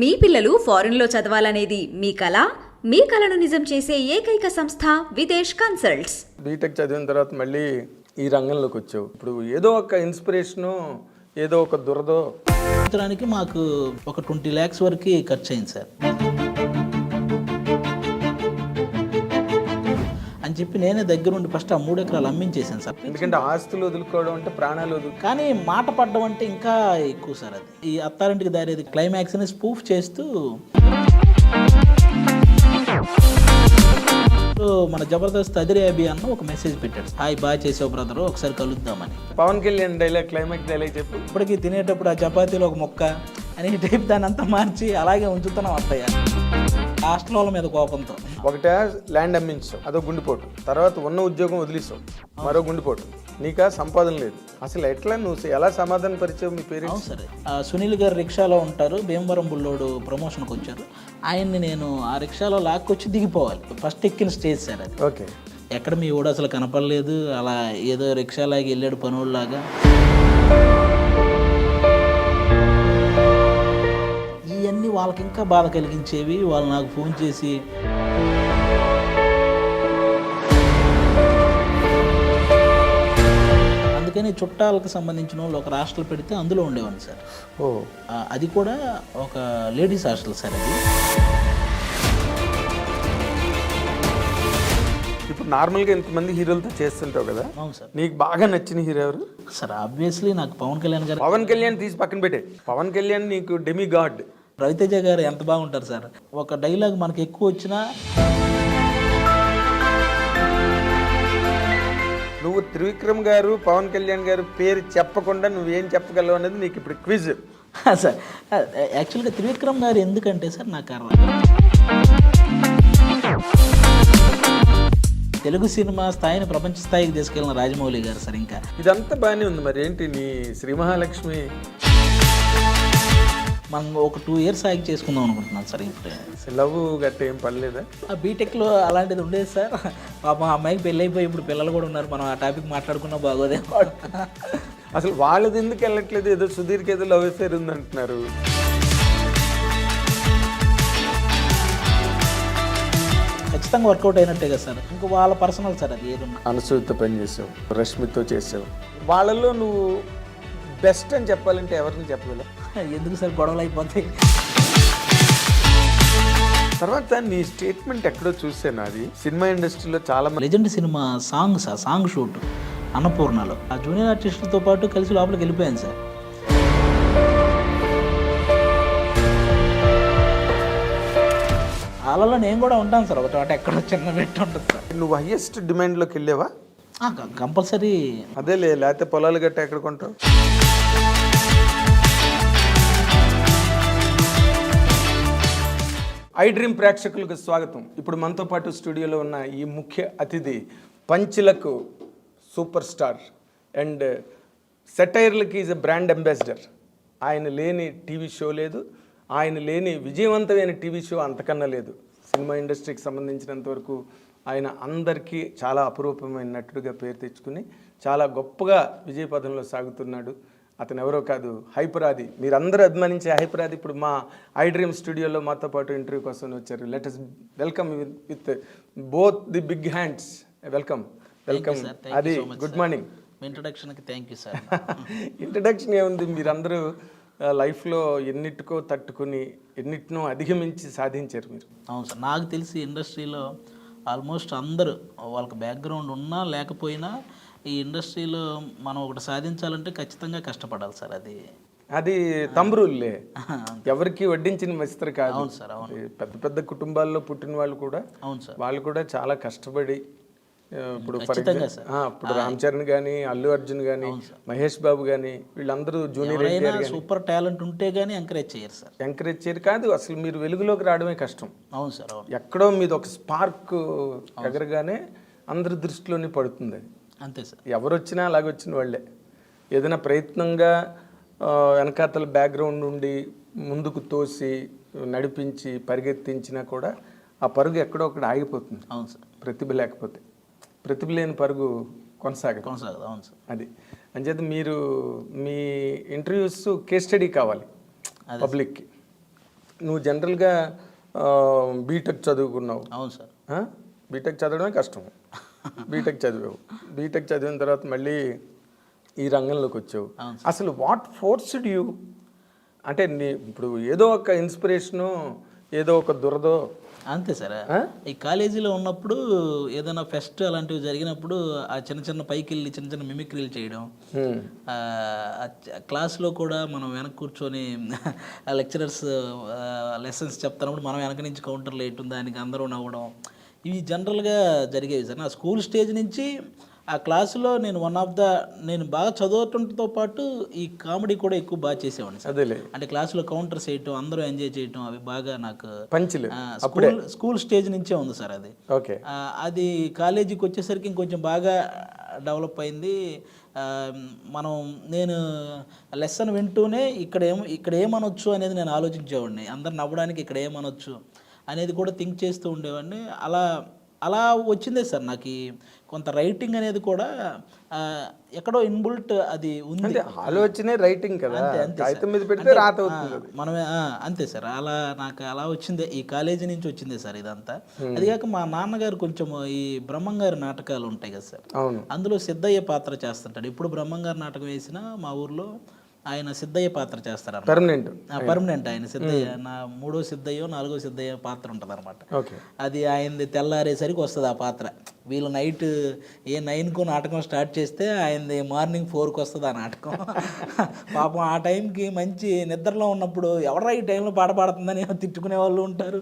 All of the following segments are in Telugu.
మీ పిల్లలు ఫారెన్లో చదవాలనేది మీ కల? మీ కలను నిజం చేసే ఏకైక సంస్థ విదేశ్ కన్సల్ట్స్. బీటెక్ చదివిన తర్వాత మళ్ళీ ఈ రంగంలోకి వచ్చావు. ఇప్పుడు ఏదో ఒక ఇన్స్పిరేషను, ఏదో ఒక దురదో. సంవత్సరానికి మాకు ఒక 20 lakhs వరకు ఖర్చు అయింది సార్ అని చెప్పి నేనే దగ్గరుండి ఫస్ట్ ఆ 3 ఎకరాలు అమ్మించేసాను సార్. ఎందుకంటే ఆస్తులు వదులుకోవడం అంటే ప్రాణాలు కానీ మాట పడ్డం అంటే ఇంకా ఎక్కువ సార్. అది ఈ అత్తారింటికి దారేది క్లైమాక్స్ని స్పూఫ్ చేస్తూ మన జబర్దస్త్ అదిరే అభి అన్న ఒక మెసేజ్ పెట్టాడు, హాయ్ బాగా చేసావు బ్రదరు, ఒకసారి కలుద్దామని. Pawan Kalyan dialogue, climax dialogue చెప్పు. ఇప్పటికీ తినేటప్పుడు ఆ చపాతీలో ఒక మొక్క అని టైప్ దాన్ని అంతా మార్చి అలాగే ఉంచుతున్నాం అత్తయ్య హాస్టల్ వాళ్ళ మీద కోపంతో. ఒకటే ల్యాండ్ అమ్మించావు, అదో గుండిపోటు. తర్వాత ఉన్న ఉద్యోగం వదిలేసావు, మరో గుండిపోటు. నీకా సంపాదన లేదు. అసలు ఎట్లా నువ్వు ఎలా సమాధాన పరిచయం మీ పేరెంట్స్? సరే, సునీల్ గారు రిక్షాలో ఉంటారు, భీమవరం బుల్లోడు ప్రమోషన్కి వచ్చారు. ఆయన్ని నేను ఆ రిక్షాలో లాక్కొచ్చి దిగిపోవాలి. ఫస్ట్ ఎక్కిన స్టేజ్ సార్ అది. ఓకే. ఎక్కడ మీ ఊడు అసలు కనపడలేదు, అలా ఏదో రిక్షాలాగా వెళ్ళాడు పనుల్లాగా. ఇవన్నీ వాళ్ళకి ఇంకా బాధ కలిగించేవి. వాళ్ళు నాకు ఫోన్ చేసి అందుకని చుట్టాలకు సంబంధించిన వాళ్ళు ఒక హాస్టల్ పెడితే అందులో ఉండేవాడిని సార్. అది కూడా ఒక లేడీస్ హాస్టల్ సార్ అది. ఇప్పుడు నార్మల్గా ఎంతమంది హీరోలతో చేస్తుంటావు కదా. అవును సార్. నీకు బాగా నచ్చిన హీరో ఎవరు? సార్ ఆబ్వియస్లీ నాకు పవన్ కళ్యాణ్ గారు. పవన్ కళ్యాణ్ తీసి పక్కన పెట్టే. పవన్ కళ్యాణ్ నీకు డెమి గాడ్. రవితేజ గారు ఎంత బాగుంటారు సార్. ఒక డైలాగ్ మనకి ఎక్కువ వచ్చినా నువ్వు త్రివిక్రమ్ గారు, పవన్ కళ్యాణ్ గారు పేరు చెప్పకుండా నువ్వేం చెప్పగలవు అనేది నీకు ఇప్పుడు క్విజ్ సార్. యాక్చువల్గా త్రివిక్రమ్ గారు ఎందుకంటే సార్ నాకు తెలుగు సినిమా స్థాయిని ప్రపంచ స్థాయికి తీసుకెళ్ళిన రాజమౌళి గారు సార్. ఇంకా ఇదంతా బాగానే ఉంది. మరి ఏంటి నీ శ్రీ మహాలక్ష్మి మనం ఒక 2 years ఆగి చేసుకుందాం అనుకుంటున్నాను సార్. ఇప్పుడు లవ్ గట్ట ఏం పడలేదా? ఆ బీటెక్లో అలాంటిది ఉండేది సార్. పాప ఆ అమ్మాయికి పెళ్ళి అయిపోయి ఇప్పుడు పిల్లలు కూడా ఉన్నారు. మనం ఆ టాపిక్ మాట్లాడుకున్నా బాగోదే. అసలు వాళ్ళది ఎందుకు వెళ్ళట్లేదు? ఏదో సుధీర్కి ఏదో లవ్ అఫేర్ ఉందంటున్నారు. ఖచ్చితంగా వర్కౌట్ అయినట్టే కదా సార్. ఇంకా వాళ్ళ పర్సనల్ సార్ అది. ఏదన్నా అనసూయతో పని చేసావు, రష్మితో చేసావు. వాళ్ళలో నువ్వు బెస్ట్ అని చెప్పాలంటే ఎవరిని చెప్పగలవు? ఎందుకు సార్ గొడవలు అయిపోతాయి. తర్వాత నీ స్టేట్మెంట్ ఎక్కడో చూసాను. అది సినిమా ఇండస్ట్రీలో చాలా లెజెండ్ సినిమా సాంగ్ షూట్ అన్నపూర్ణలో ఆ జూనియర్ ఆర్టిస్టులతో పాటు కలిసి లోపలికి వెళ్ళిపోయాను సార్. వాళ్ళలో నేను కూడా ఉంటాను సార్. ఒక చోట ఎక్కడో చిన్న పెట్టి ఉంటుంది సార్. నువ్వు హైయెస్ట్ డిమాండ్లోకి వెళ్ళావా? కంపల్సరీ. అదేలే, లేకపోతే పొలాలు గట్ట ఎక్కడ కొంటావు? ఐ డ్రీమ్ ప్రేక్షకులకు స్వాగతం. ఇప్పుడు మనతో పాటు స్టూడియోలో ఉన్న ఈ ముఖ్య అతిథి పంచ్లకు సూపర్ స్టార్ అండ్ సెటైర్లకి ఈజ్ ఎ బ్రాండ్ అంబాసిడర్. ఆయన లేని టీవీ షో లేదు, ఆయన లేని విజయవంతమైన టీవీ షో అంతకన్నా లేదు. సినిమా ఇండస్ట్రీకి సంబంధించినంత వరకు ఆయన అందరికీ చాలా అపురూపమైన నటుడిగా పేరు తెచ్చుకుని చాలా గొప్పగా విజయపథంలో సాగుతున్నాడు. అతను ఎవరో కాదు, హైపరాది. మీరందరూ అభిమానించే హైపరాది ఇప్పుడు మా ఐ డ్రీమ్ స్టూడియోలో మాతో పాటు ఇంటర్వ్యూ కోసం వచ్చారు. Let us welcome with both the big hands. Welcome. అది గుడ్ మార్నింగ్. ఇంట్రొడక్షన్కి థ్యాంక్ యూ సార్. ఇంట్రొడక్షన్ ఏముంది, మీరందరూ లైఫ్లో ఎన్నిటికో తట్టుకుని ఎన్నిటినో అధిగమించి సాధించారు మీరు. అవును సార్. నాకు తెలిసి ఇండస్ట్రీలో ఆల్మోస్ట్ అందరూ వాళ్ళకి బ్యాక్గ్రౌండ్ ఉన్నా లేకపోయినా ఈ ఇండస్ట్రీలో మనం ఒకటి సాధించాలంటే ఖచ్చితంగా కష్టపడాలి సార్. అది తమ్ముళ్ళే, ఎవరికి వడ్డించిన విస్తర కాదు. అవును సార్. అవును. పెద్ద పెద్ద కుటుంబాల్లో పుట్టిన వాళ్ళు కూడా, అవును సార్, వాళ్ళు కూడా చాలా కష్టపడి ఇప్పుడు ఇప్పుడు రామ్ చరణ్ కానీ, అల్లు అర్జున్ కానీ, మహేష్ బాబు కానీ, వీళ్ళందరూ జూనియర్ సూపర్ టాలెంట్ ఉంటే కానీ ఎంకరేజ్ చేయరు సార్. ఎంకరేజ్ చేయరు కాదు, అసలు మీరు వెలుగులోకి రావడమే కష్టం. అవును సార్. అవును. ఎక్కడో మీద ఒక స్పార్క్ ఎగరగానే అందరి దృష్టిలోనే పడుతుంది. అది అంతే సార్. ఎవరు వచ్చినా అలాగొచ్చిన వాళ్ళే. ఏదైనా ప్రయత్నంగా వెనకాతల బ్యాక్గ్రౌండ్ నుండి ముందుకు తోసి నడిపించి పరిగెత్తించినా కూడా ఆ పరుగు ఎక్కడో ఒకటి ఆగిపోతుంది. అవును సార్. ప్రతిభ లేకపోతే, ప్రతిభ లేని పరుగు కొనసాగదు. అవును సార్. అది అంచేత మీరు మీ ఇంటర్వ్యూస్ కేస్ స్టడీ కావాలి. పబ్లిక్కి. నువ్వు జనరల్గా బీటెక్ చదువుకున్నావు. అవును సార్. బీటెక్ చదవడమే కష్టం. బీటెక్ చదివావు. బీటెక్ చదివిన తర్వాత మళ్ళీ ఈ రంగంలోకి వచ్చావు. అసలు వాట్ ఫోర్స్డ్ యూ? అంటే ఇప్పుడు ఏదో ఒక ఇన్స్పిరేషను, ఏదో ఒక దురదో. అంతే సార్. ఈ కాలేజీలో ఉన్నప్పుడు ఏదైనా ఫెస్ట్ అలాంటివి జరిగినప్పుడు ఆ చిన్న చిన్న పైకి వెళ్ళి చిన్న చిన్న మిమిక్రీలు చేయడం, క్లాస్లో కూడా మనం వెనక కూర్చొని లెక్చరర్స్ లెసన్స్ చెప్తున్నప్పుడు మనం వెనక నుంచి కౌంటర్లు వేయటం, దానికి అందరూ నవ్వడం, ఇవి జనరల్గా జరిగేవి సార్. నా స్కూల్ స్టేజ్ నుంచి ఆ క్లాసులో నేను బాగా చదవటంతో పాటు ఈ కామెడీ కూడా ఎక్కువ బాగా చేసేవాడిని సార్. అదేలే, అంటే క్లాసులో కౌంటర్స్ వేయటం, అందరూ ఎంజాయ్ చేయటం, అవి బాగా నాకు పంచులు స్కూల్ స్టేజ్ నుంచే ఉంది సార్ అది. ఓకే. అది కాలేజీకి వచ్చేసరికి ఇంకొంచెం బాగా డెవలప్ అయింది. నేను లెసన్ వింటూనే ఇక్కడ ఏమనొచ్చు అనేది నేను ఆలోచించేవాడిని. అందరు నవ్వడానికి ఇక్కడ ఏమనొచ్చు అనేది కూడా థింక్ చేస్తూ ఉండేవాడిని. అలా వచ్చిందే సార్ నాకు కొంత రైటింగ్ అనేది కూడా ఎక్కడో ఇన్బుల్ట్ అది ఉంది. ఆలోచనే రైటింగ్ కదా, కాగితం మీద పెడితే రాత అవుతుంది. మనమే అంతే సార్. నాకు అలా వచ్చిందే, ఈ కాలేజీ నుంచి వచ్చిందే సార్ ఇదంతా. అది కాక మా నాన్నగారు కొంచెం ఈ బ్రహ్మంగారి నాటకాలు ఉంటాయి కదా సార్, అందులో సిద్ధయ్య పాత్ర చేస్తుంటాడు. ఇప్పుడు బ్రహ్మంగారి నాటకం వేసినా మా ఊర్లో ఆయన సిద్ధయ్య పాత్ర చేస్తారు. పర్మనెంట్ ఆయన సిద్ధయ్య, నా 3వ సిద్ధయ్యో 4వ సిద్ధయ్య పాత్ర ఉంటుంది అనమాట. అది ఆయనది తెల్లారేసరికి వస్తుంది ఆ పాత్ర. వీళ్ళు నైట్ 9కు నాటకం స్టార్ట్ చేస్తే ఆయనది మార్నింగ్ 4కు వస్తుంది ఆ నాటకం. పాపం ఆ టైంకి మంచి నిద్రలో ఉన్నప్పుడు ఎవరా ఈ టైంలో పాట పాడుతుందని తిట్టుకునే వాళ్ళు ఉంటారు.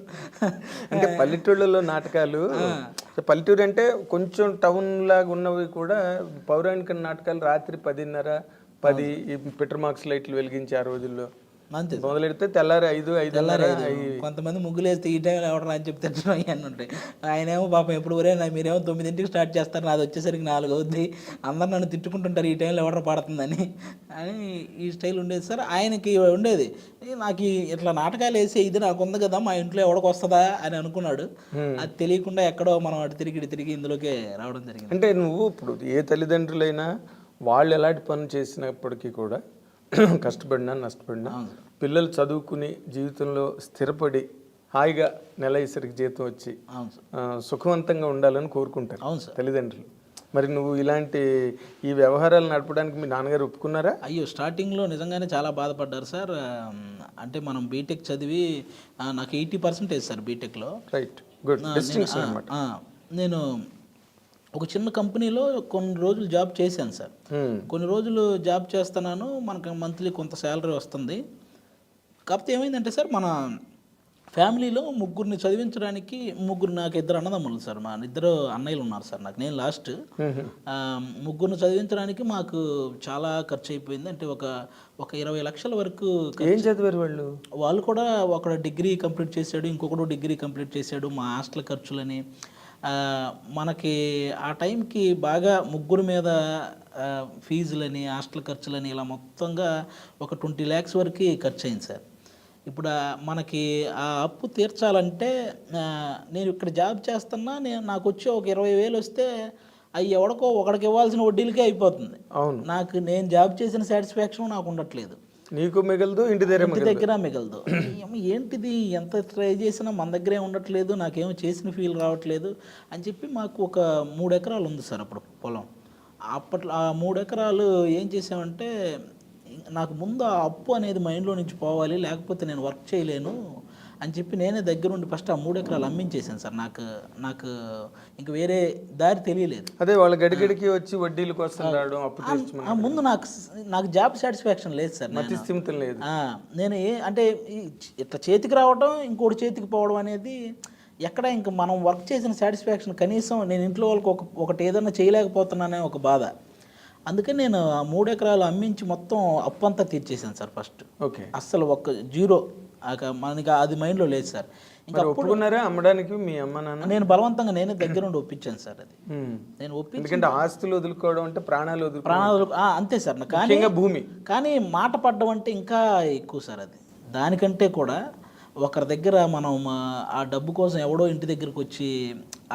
అంటే పల్లెటూళ్ళలో నాటకాలు, పల్లెటూరు అంటే కొంచెం టౌన్ లాగా ఉన్నవి కూడా పౌరాణిక నాటకాలు రాత్రి 10:30, 10 ఈ పెట్రోల్ మార్క్స్ లైట్లు వెలిగించి ఆ రోజుల్లో అంతే మొదలెడితే తెల్లారి 5. కొంతమంది ముగ్గులు వేస్తే ఈ టైంలో ఎవడరా అని చెప్తే అన్నీ ఉంటాయి. ఆయనేమో పాపం ఎప్పుడు మీరేమో 9ంటికి స్టార్ట్ చేస్తారు, నాది వచ్చేసరికి 4 అవుద్ది, అందరు నన్ను తిట్టుకుంటుంటారు ఈ టైంలో ఎవడరా పాడుతుందని అని ఈ స్టైల్ ఉండేది సార్. ఆయనకి ఉండేది, నాకు ఇట్లా నాటకాలు వేసి ఇది నాకు ఉంది కదా, మా ఇంట్లో ఎవడికి వస్తుందా అని అనుకున్నాడు. అది తెలియకుండా ఎక్కడో మనం అటు తిరిగి ఇందులోకే రావడం జరిగింది. అంటే నువ్వు ఇప్పుడు ఏ తల్లిదండ్రులైనా వాళ్ళు ఎలాంటి పనులు చేసినప్పటికీ కూడా కష్టపడినా నష్టపడినా పిల్లలు చదువుకుని జీవితంలో స్థిరపడి హాయిగా నెలసరికి జీతం వచ్చి సుఖవంతంగా ఉండాలని కోరుకుంటారు తల్లిదండ్రులు. మరి నువ్వు ఇలాంటి ఈ వ్యవహారాలు నడపడానికి మీ నాన్నగారు ఒప్పుకున్నారా? అయ్యో, స్టార్టింగ్లో నిజంగానే చాలా బాధపడ్డారు సార్. అంటే మనం బీటెక్ చదివి నాకు 80% సార్ బీటెక్లో. రైట్, గుడ్ డిస్టింక్షన్ అన్నమాట. నేను ఒక చిన్న కంపెనీలో కొన్ని రోజులు జాబ్ చేశాను సార్. కొన్ని రోజులు జాబ్ చేస్తున్నాను, మనకు మంత్లీ కొంత శాలరీ వస్తుంది. కాకపోతే ఏమైందంటే సార్, మన ఫ్యామిలీలో ముగ్గురిని చదివించడానికి నాకు 2 అన్నదమ్ములు సార్, మా 2 అన్నయ్యలు ఉన్నారు సార్ నాకు, నేను లాస్ట్. ముగ్గురిని చదివించడానికి మాకు చాలా ఖర్చు అయిపోయింది. అంటే ఒక 20 లక్షల వరకు. ఏం చదివారు వాళ్ళు? వాళ్ళు కూడా ఒకడు డిగ్రీ కంప్లీట్ చేశాడు, ఇంకొకడు డిగ్రీ కంప్లీట్ చేశాడు. మా హాస్టల్ ఖర్చులని మనకి ఆ టైంకి బాగా ముగ్గురు మీద ఫీజులని హాస్టల్ ఖర్చులని ఇలా మొత్తంగా ఒక 20 lakhs వరకు ఖర్చు అయింది సార్. ఇప్పుడు మనకి ఆ అప్పు తీర్చాలంటే నేను ఇక్కడ జాబ్ చేస్తున్నా, నాకు వచ్చి ఒక 20,000 వస్తే అవి ఎవడికో ఒకడికి ఇవ్వాల్సిన వడ్డీలకే అయిపోతుంది. నేను జాబ్ చేసిన సాటిస్ఫాక్షన్ నాకు ఉండట్లేదు. నీకు మిగలదు, ఇంటి దగ్గర మిగలదు. ఏంటిది, ఎంత ట్రై చేసినా మన దగ్గరే ఉండట్లేదు, నాకేమో చేసిన ఫీల్ రావట్లేదు అని చెప్పి మాకు ఒక 3 ఎకరాలు ఉంది సార్ అప్పుడు పొలం. అప్పట్లో ఆ 3 ఎకరాలు ఏం చేసామంటే, నాకు ముందు ఆ అప్పు అనేది మైండ్లో నుంచి పోవాలి, లేకపోతే నేను వర్క్ చేయలేను అని చెప్పి నేనే దగ్గరుండి ఫస్ట్ ఆ 3 ఎకరాలు అమ్మించేసాను సార్. నాకు ఇంక వేరే దారి తెలియలేదు. అదే వాళ్ళ గడిగడికి వచ్చి వడ్డీల కోసం రావడం, అప్పు ముందు నాకు జాబ్ సాటిస్ఫాక్షన్ లేదు సార్, లేదు. నేను అంటే ఇట్లా చేతికి రావడం ఇంకోటి చేతికి పోవడం అనేది ఎక్కడ ఇంక మనం వర్క్ చేసిన సాటిస్ఫాక్షన్ కనీసం నేను ఇంట్లో వాళ్ళకి ఒకటి ఏదైనా చేయలేకపోతున్నానే ఒక బాధ. అందుకని నేను ఆ 3 ఎకరాలు అమ్మించి మొత్తం అప్పు అంతా తీర్చేసాను సార్ ఫస్ట్. ఓకే, అస్సలు జీరో. మనకి అది మైండ్లో లేదు సార్. ఇంకా ఒప్పుకున్నారా అమ్మడానికి మీ అమ్మ నాన్న? నేను బలవంతంగా నేనే దగ్గర నుండి ఒప్పించాను సార్. అది నేను ఎందుకంటే ఆస్తులు వదులుకోవడం అంటే ప్రాణాలు అంతే సార్. కానీ భూమి, కానీ మాట పడ్డం అంటే ఇంకా ఎక్కువ సార్. అది దానికంటే కూడా ఒకరి దగ్గర మనం ఆ డబ్బు కోసం ఎవడో ఇంటి దగ్గరికి వచ్చి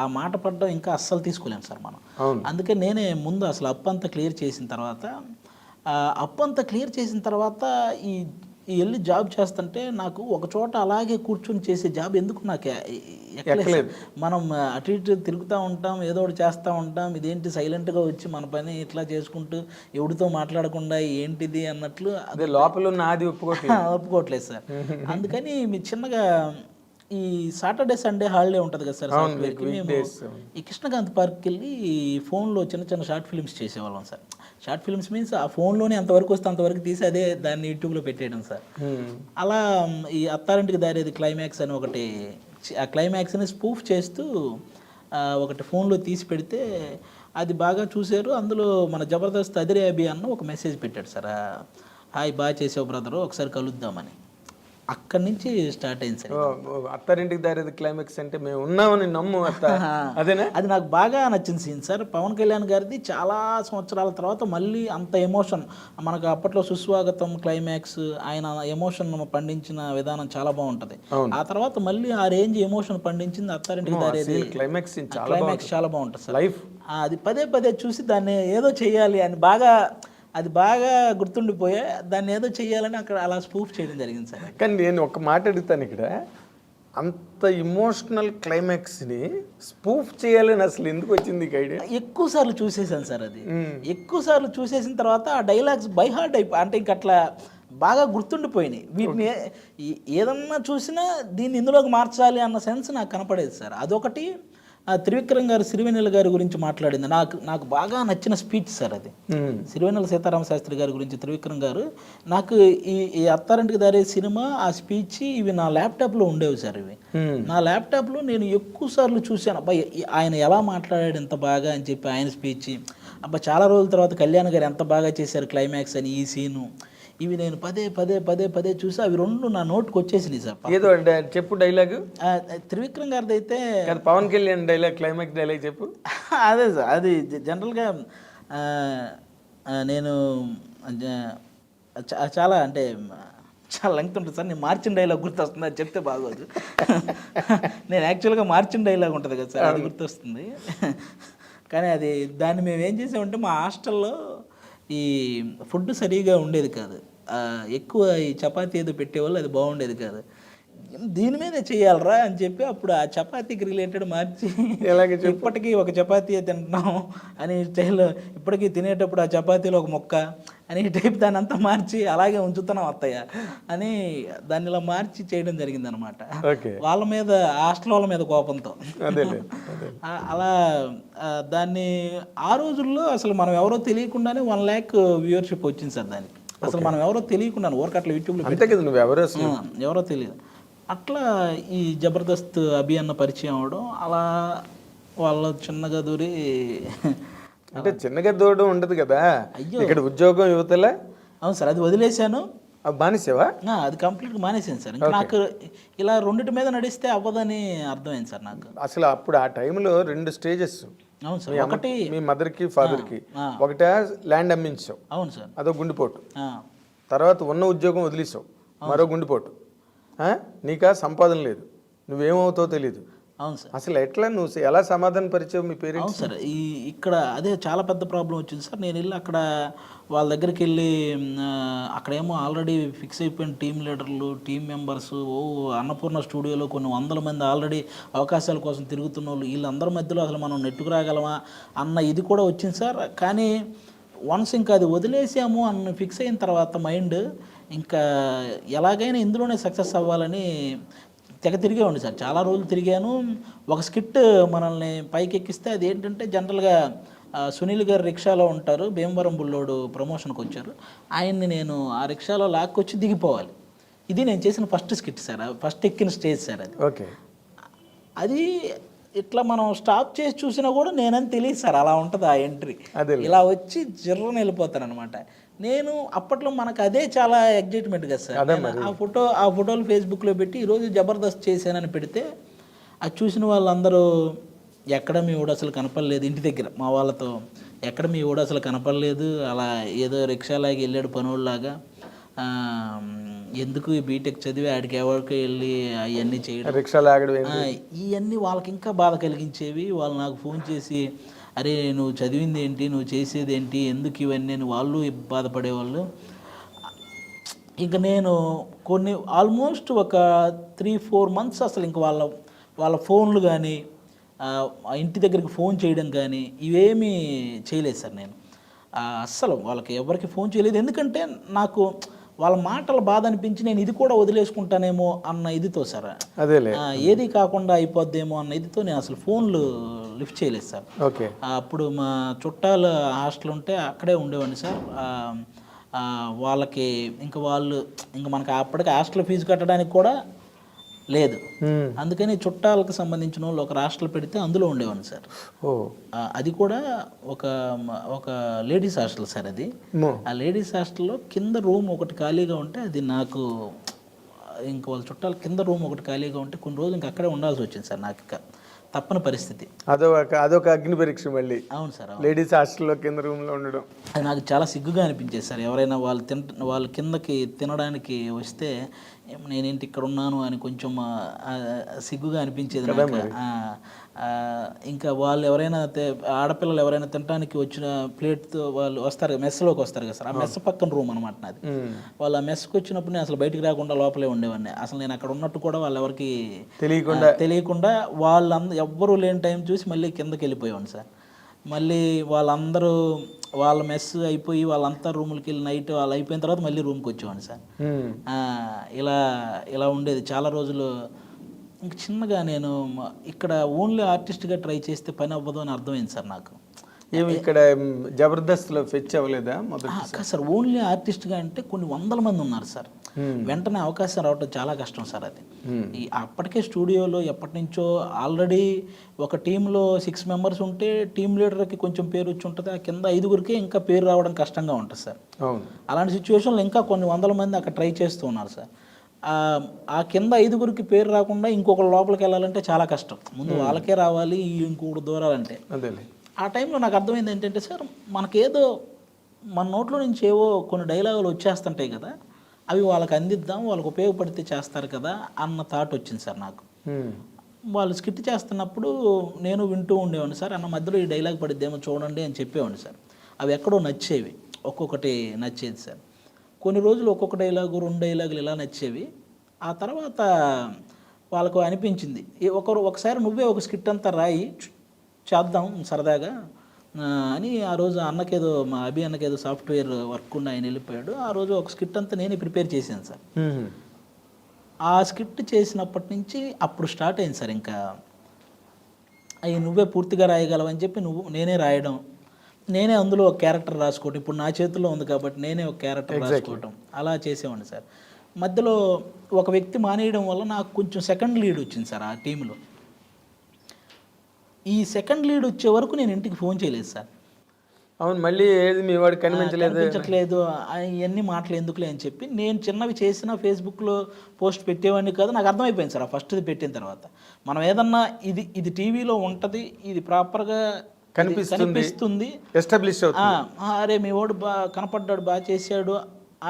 ఆ మాట పడ్డం ఇంకా అస్సలు తీసుకోలేము సార్ మనం. అందుకే నేనే ముందు అసలు అప్పు అంతా క్లియర్ చేసిన తర్వాత ఈ వెళ్ళి జాబ్ చేస్తుంటే నాకు ఒక చోట అలాగే కూర్చొని చేసే జాబ్ ఎందుకు నాకు ఎక్కలేదు. మనం అటు ఇటు తిరుగుతూ ఉంటాం, ఏదో ఒకటి చేస్తూ ఉంటాం, ఇదేంటి సైలెంట్గా వచ్చి మన పని ఇట్లా చేసుకుంటూ ఎవరితో మాట్లాడకుండా ఏంటిది అన్నట్లు అదే లోపల నాది ఒప్పుకోవట్లేదు సార్. అందుకని మీ చిన్నగా ఈ సాటర్డే సండే హాలిడే ఉంటుంది కదా సార్ సాఫ్ట్వేర్కి, మేము ఈ కృష్ణకాంత్ పార్క్కి వెళ్ళి ఫోన్లో చిన్న చిన్న షార్ట్ ఫిల్మ్స్ చేసేవాళ్ళం సార్. షార్ట్ ఫిల్మ్స్ మీన్స్ ఆ ఫోన్లోనే ఎంతవరకు వస్తే అంతవరకు తీసి అదే దాన్ని యూట్యూబ్లో పెట్టేయడం సార్. అలా ఈ అత్తారింటికి దారేది క్లైమాక్స్ అని ఒకటి, ఆ క్లైమాక్స్ని స్పూఫ్ చేస్తూ ఒకటి ఫోన్లో తీసి పెడితే అది బాగా చూశారు. అందులో మన జబర్దస్త్ అదిరే అభి అన్న ఒక మెసేజ్ పెట్టాడు సార్, హాయ్ బాగా చేసావు బ్రదరు, ఒకసారి కలుద్దామని. అక్కడి నుంచి స్టార్ట్ అయింది సార్. అత్తారింటికి దారేది క్లైమాక్స్ అంటే మేము ఉన్నామని నమ్ము అత్త, అదేనా? అది నాకు బాగా నచ్చిన సీన్ సార్. పవన్ కళ్యాణ్ గారిది చాలా సంవత్సరాల తర్వాత మళ్ళీ అంత ఎమోషన్, మనకు అప్పట్లో సుస్వాగతం క్లైమాక్స్, ఆయన ఎమోషన్ పండించిన విధానం చాలా బాగుంటది. ఆ తర్వాత మళ్ళీ ఆ range emotion పండించింది Attarintiki Daredi climax చాలా బాగుంటుంది సార్. లైఫ్ అది పదే పదే చూసి దాన్ని ఏదో చెయ్యాలి అని అది బాగా గుర్తుండిపోయే, దాన్ని ఏదో చెయ్యాలని అక్కడ అలా స్పూఫ్ చేయడం జరిగింది సార్. కానీ నేను ఒక మాట అడుగుతాను ఇక్కడ, అంత ఇమోషనల్ క్లైమాక్స్ని స్పూఫ్ చేయాలని అసలు ఎందుకు వచ్చింది ఐడియా? ఎక్కువ సార్లు చూసేసాను సార్. అది ఎక్కువ సార్లు చూసేసిన తర్వాత ఆ డైలాగ్స్ బై హార్ట్ అంటే ఇంక అట్లా బాగా గుర్తుండిపోయినాయి. వీటిని ఏదన్నా చూసినా దీన్ని ఇందులోకి మార్చాలి అన్న సెన్స్ నాకు కనపడేది సార్. అదొకటి. త్రివిక్రమ్ గారు సిరివెన్నెల గారి గురించి మాట్లాడింది నాకు బాగా నచ్చిన స్పీచ్ సార్. అది సిరివెన్నెల సీతారామ శాస్త్రి గారి గురించి త్రివిక్రమ్ గారు, నాకు ఈ అత్తారింటికి దారే సినిమా, ఆ స్పీచ్ ఇవి నా ల్యాప్టాప్లో ఉండేవి సార్. ఇవి నా ల్యాప్టాప్లో నేను ఎక్కువ సార్లు చూశాను. అబ్బాయి ఆయన ఎలా మాట్లాడాడు ఎంత బాగా అని చెప్పి ఆయన స్పీచ్. అబ్బా చాలా రోజుల తర్వాత కళ్యాణ్ గారు ఎంత బాగా చేశారు క్లైమాక్స్ అని, ఈ సీను, ఇవి నేను పదే పదే పదే పదే చూసి అవి రెండు నా నోట్కి వచ్చేసినాయి సార్. ఏదో చెప్పు డైలాగ్. త్రివిక్రమ్ గారిది అయితే Pawan Kalyan dialogue, climax dialogue చెప్పు. అదే సార్, అది జనరల్గా నేను చాలా అంటే చాలా లెంగ్త్ ఉంటుంది సార్. నేను మార్చిన డైలాగ్ గుర్తొస్తుంది, అది చెప్తే బాగోదు. నేను యాక్చువల్గా మార్చిన డైలాగ్ ఉంటుంది కదా సార్, అది గుర్తొస్తుంది. కానీ అది దాన్ని మేము ఏం చేసామంటే, మా హాస్టల్లో ఈ ఫుడ్ సరిగా ఉండేది కాదు, ఎక్కువ ఈ చపాతీ ఏదో పెట్టేవాళ్ళు, అది బాగుండేది కాదు. దీని మీదే చేయాలరా అని చెప్పి అప్పుడు ఆ చపాతీకి రిలేటెడ్ మార్చి, ఇప్పటికీ ఒక చపాతీ తింటున్నాం అని స్టైల్లో, ఇప్పటికీ తినేటప్పుడు ఆ చపాతీలో ఒక మొక్క అని టైప్ దాన్ని అంతా మార్చి అలాగే ఉంచుతున్నాం అత్తయ్య అని దాన్ని ఇలా మార్చి చేయడం జరిగింది అనమాట. వాళ్ళ మీద, హాస్టల్ వాళ్ళ మీద కోపంతో అలా దాన్ని ఆ రోజుల్లో అసలు మనం ఎవరో తెలియకుండానే 1 lakh వ్యూవర్షిప్ వచ్చింది సార్ దానికి. అసలు మనం ఎవరో తెలియకుండా ఊరకట్ల యూట్యూబ్లో ఎవరో తెలియదు. అట్లా ఈ జబర్దస్త్ అభి అన్న పరిచయం అవడం, అలా వాళ్ళ చిన్నగా దూరి, అంటే చిన్నగా దూరడం ఉండదు కదా, ఇక్కడ ఉద్యోగం యువతలే. అవును సార్, అది వదిలేశాను. మానేసావా? అది కంప్లీట్గా మానేసాను సార్. నాకు ఇలా రెండిటి మీద నడిస్తే అవ్వదని అర్థమైంది సార్ నాకు. అసలు అప్పుడు ఆ టైంలో 2 స్టేజెస్. అవును సార్. ఒకటి మీ మదర్కి ఫాదర్కి, ఒకటే ల్యాండ్ అమ్మించావు. అవును సార్. అదో గుండెపోటు. తర్వాత ఉన్న ఉద్యోగం వదిలేసావు, మరో గుండెపోటు. నీకా సంపాదన లేదు, నువ్వేమవుతావో తెలీదు. అవును సార్. అసలు ఎట్లా నువ్వు ఎలా సమాధాన పరిచయం మీ పేరెంట్స్? అవును సార్, ఇక్కడ అదే చాలా పెద్ద ప్రాబ్లం వచ్చింది సార్. నేను వెళ్ళి అక్కడ వాళ్ళ దగ్గరికి వెళ్ళి, అక్కడేమో ఆల్రెడీ ఫిక్స్ అయిపోయిన టీం లీడర్లు, టీం మెంబర్స్, అన్నపూర్ణ స్టూడియోలో కొన్ని 100 మంది ఆల్రెడీ అవకాశాల కోసం తిరుగుతున్న వాళ్ళు, వీళ్ళందరి మధ్యలో అసలు మనం నెట్టుకు రాగలమా అన్న ఇది కూడా వచ్చింది సార్. కానీ వన్స్ ఇంకా అది వదిలేసాము అన్న ఫిక్స్ అయిన తర్వాత మైండ్ ఇంకా ఎలాగైనా ఇందులోనే సక్సెస్ అవ్వాలని తెగ తిరిగేవాడిని సార్. చాలా రోజులు తిరిగాను. ఒక స్కిట్ మనల్ని పైకి ఎక్కిస్తే అది ఏంటంటే, జనరల్గా సునీల్ గారు రిక్షాలో ఉంటారు, భీమవరం బుల్లోడు ప్రమోషన్కి వచ్చారు, ఆయన్ని నేను ఆ రిక్షాలో లాక్కొచ్చి దిగిపోవాలి. ఇది నేను చేసిన ఫస్ట్ స్కిట్ సార్, ఫస్ట్ ఎక్కిన స్టేజ్ సార్ అది. ఓకే. అది ఇట్లా మనం స్టాప్ చేసి చూసినా కూడా నేనని తెలియదు సార్, అలా ఉంటుంది ఆ ఎంట్రీ. ఇలా వచ్చి జర్రని వెళ్ళిపోతాను అనమాట. నేను అప్పట్లో మనకు అదే చాలా ఎగ్జైట్మెంట్ కదా సార్. ఆ ఫోటోలు ఫేస్బుక్లో పెట్టి ఈరోజు జబర్దస్త్ చేశానని పెడితే, అది చూసిన వాళ్ళందరూ ఎక్కడ మీ ఊడు అసలు కనపడలేదు, ఇంటి దగ్గర మా వాళ్ళతో ఎక్కడ మీ ఊడు అసలు కనపడలేదు, అలా ఏదో రిక్షాలాగా వెళ్ళాడు పనోళ్ళలాగా, ఎందుకు ఈ బీటెక్ చదివి ఆడికి ఎవరికి వెళ్ళి అవన్నీ చేయడం, ఇవన్నీ వాళ్ళకి ఇంకా బాధ కలిగించేవి. వాళ్ళు నాకు ఫోన్ చేసి, అరే నువ్వు చదివింది ఏంటి, నువ్వు చేసేది ఏంటి, ఎందుకు ఇవన్నీ అని వాళ్ళు బాధపడేవాళ్ళు. ఇంక నేను కొన్ని ఆల్మోస్ట్ ఒక 3-4 మంత్స్ అసలు ఇంక వాళ్ళ ఫోన్లు కానీ ఇంటి దగ్గరికి ఫోన్ చేయడం కానీ ఇవేమీ చేయలేదు సార్ నేను. అస్సలు వాళ్ళకి ఎవరికి ఫోన్ చేయలేదు. ఎందుకంటే నాకు వాళ్ళ మాటల బాధ అనిపించి నేను ఇది కూడా వదిలేసుకుంటానేమో అన్న ఇదితో సార్, అదేలే ఏది కాకుండా అయిపోద్దేమో అన్న ఇదితో నేను అసలు ఫోన్లు లిఫ్ట్ చేయలేదు సార్. ఓకే. అప్పుడు మా చుట్టాలు హాస్టల్ ఉంటే అక్కడే ఉండేవాడిని సార్. వాళ్ళకి ఇంకా వాళ్ళు ఇంకా మనకి అప్పటికి హాస్టల్ ఫీజు కట్టడానికి కూడా లేదు. అందుకని చుట్టాలకు సంబంధించిన వాళ్ళు ఒక హాస్టల్ పెడితే అందులో ఉండేవాడిని సార్. అది కూడా ఒక లేడీస్ హాస్టల్ సార్ అది. ఆ లేడీస్ హాస్టల్లో కింద రూమ్ ఒకటి ఖాళీగా ఉంటే అది నాకు ఇంక వాళ్ళ చుట్టాలు కింద రూమ్ ఒకటి ఖాళీగా ఉంటే కొన్ని రోజులు ఇంక అక్కడే ఉండాల్సి వచ్చింది సార్. నాకు ఇక తప్పని పరిస్థితి. అదొక అగ్ని పరీక్ష మళ్ళీ. అవును సార్. లేడీస్ హాస్టల్లో కింద రూమ్లో ఉండడం అది నాకు చాలా సిగ్గుగా అనిపించేది సార్. ఎవరైనా వాళ్ళు కిందకి తినడానికి వస్తే నేనేంటి ఇక్కడ ఉన్నాను అని కొంచెం సిగ్గుగా అనిపించేది నాకు. ఇంకా వాళ్ళు ఎవరైనా ఆడపిల్లలు ఎవరైనా తినడానికి వచ్చిన ప్లేట్తో వాళ్ళు వస్తారు, మెస్లోకి వస్తారు కదా సార్. ఆ మెస్ పక్కన రూమ్ అనమాట నాది. వాళ్ళు ఆ మెస్కి వచ్చినప్పుడు నేను అసలు బయటికి రాకుండా లోపలే ఉండేవాడిని. అసలు నేను అక్కడ ఉన్నట్టు కూడా వాళ్ళు ఎవరికి తెలియకుండా వాళ్ళందరూ ఎవ్వరూ లేని టైం చూసి మళ్ళీ కిందకి వెళ్ళిపోయేవాడిని సార్. మళ్ళీ వాళ్ళందరూ వాళ్ళ మెస్ అయిపోయి వాళ్ళంతా రూములకి వెళ్ళి నైట్ వాళ్ళు అయిపోయిన తర్వాత మళ్ళీ రూమ్కి వచ్చేవాడిని సార్. ఇలా ఉండేది చాలా రోజులు. ఇంక చిన్నగా నేను ఇక్కడ ఓన్లీ ఆర్టిస్ట్గా ట్రై చేస్తే పని అవ్వదు అని అర్థమైంది సార్ నాకు. ఇక్కడ జబర్దస్త్లో ఫెచ్ అవ్వలేదా మొదటి సార్? ఓన్లీ ఆర్టిస్ట్గా అంటే కొన్ని 100 మంది ఉన్నారు సార్. వెంటనే అవకాశం రావటం చాలా కష్టం సార్. అది అప్పటికే స్టూడియోలో ఎప్పటి నుంచో ఆల్రెడీ ఒక టీంలో 6 మెంబర్స్ ఉంటే టీం లీడర్కి కొంచెం పేరు వచ్చి ఉంటుంది. ఆ కింద 5గురికే ఇంకా పేరు రావడం కష్టంగా ఉంటుంది సార్. అలాంటి సిచ్యువేషన్లో ఇంకా కొన్ని 100 మంది అక్కడ ట్రై చేస్తూ ఉన్నారు సార్. ఆ కింద 5గురికి పేరు రాకుండా ఇంకొకరు లోపలికి వెళ్ళాలంటే చాలా కష్టం. ముందు వాళ్ళకే రావాలి, ఇంకొకటి దూరాలంటే. ఆ టైంలో నాకు అర్థమైంది ఏంటంటే సార్, మనకేదో మన నోట్లో నుంచి ఏవో కొన్ని డైలాగులు వచ్చేస్తుంటాయి కదా, అవి వాళ్ళకి అందిద్దాం, వాళ్ళకి ఉపయోగపడితే చేస్తారు కదా అన్న థాట్ వచ్చింది సార్ నాకు. వాళ్ళు స్కిట్ చేస్తున్నప్పుడు నేను వింటూ ఉండేవాడిని సార్. అన్న మధ్యలో ఈ డైలాగ్ పడిద్దేమో చూడండి అని చెప్పేవాడిని సార్. అవి ఎక్కడో నచ్చేవి, ఒక్కొక్కటి నచ్చేది సార్. కొన్ని రోజులు ఒక్కొక్క డైలాగు 2 డైలాగులు ఇలా నచ్చేవి. ఆ తర్వాత వాళ్ళకు అనిపించింది ఒకసారి నువ్వే ఒక స్కిట్ అంతా రాయి చేద్దాం సరదాగా అని. ఆ రోజు అన్నకేదో మా అభి అన్నకేదో సాఫ్ట్వేర్ వర్క్ ఉండి ఆయన వెళ్ళిపోయాడు. ఆ రోజు ఒక స్కిట్ అంతా నేనే ప్రిపేర్ చేశాను సార్. ఆ స్కిట్ చేసినప్పటి నుంచి అప్పుడు స్టార్ట్ అయింది సార్. ఇంకా అవి నువ్వే పూర్తిగా రాయగలవని చెప్పి నేనే రాయడం, నేనే అందులో ఒక క్యారెక్టర్ రాసుకోవటం. ఇప్పుడు నా చేతిలో ఉంది కాబట్టి నేనే ఒక క్యారెక్టర్ రాసుకోవటం అలా చేసేవాడిని సార్. మధ్యలో ఒక వ్యక్తి మానేయడం వల్ల నాకు కొంచెం సెకండ్ లీడ్ వచ్చింది సార్ ఆ టీంలో. ఈ సెకండ్ లీడ్ వచ్చే వరకు నేను ఇంటికి ఫోన్ చేయలేదు సార్. అవును, మళ్ళీ ఏది మీ వాడు కనిపించట్లేదు ఇవన్నీ మాటలు ఎందుకులే అని చెప్పి నేను చిన్నవి చేసిన ఫేస్బుక్లో పోస్ట్ పెట్టేవాడిని కాదు. నాకు అర్థమైపోయింది సార్ ఆ ఫస్ట్ది పెట్టిన తర్వాత. మనం ఏదన్నా ఇది టీవీలో ఉంటుంది, ఇది ప్రాపర్గా కనిపిస్తుంది, ఎస్టాబ్లిష్ అవుతుంది, అరే మీ వాడు కనపడ్డాడు, బాగా చేశాడు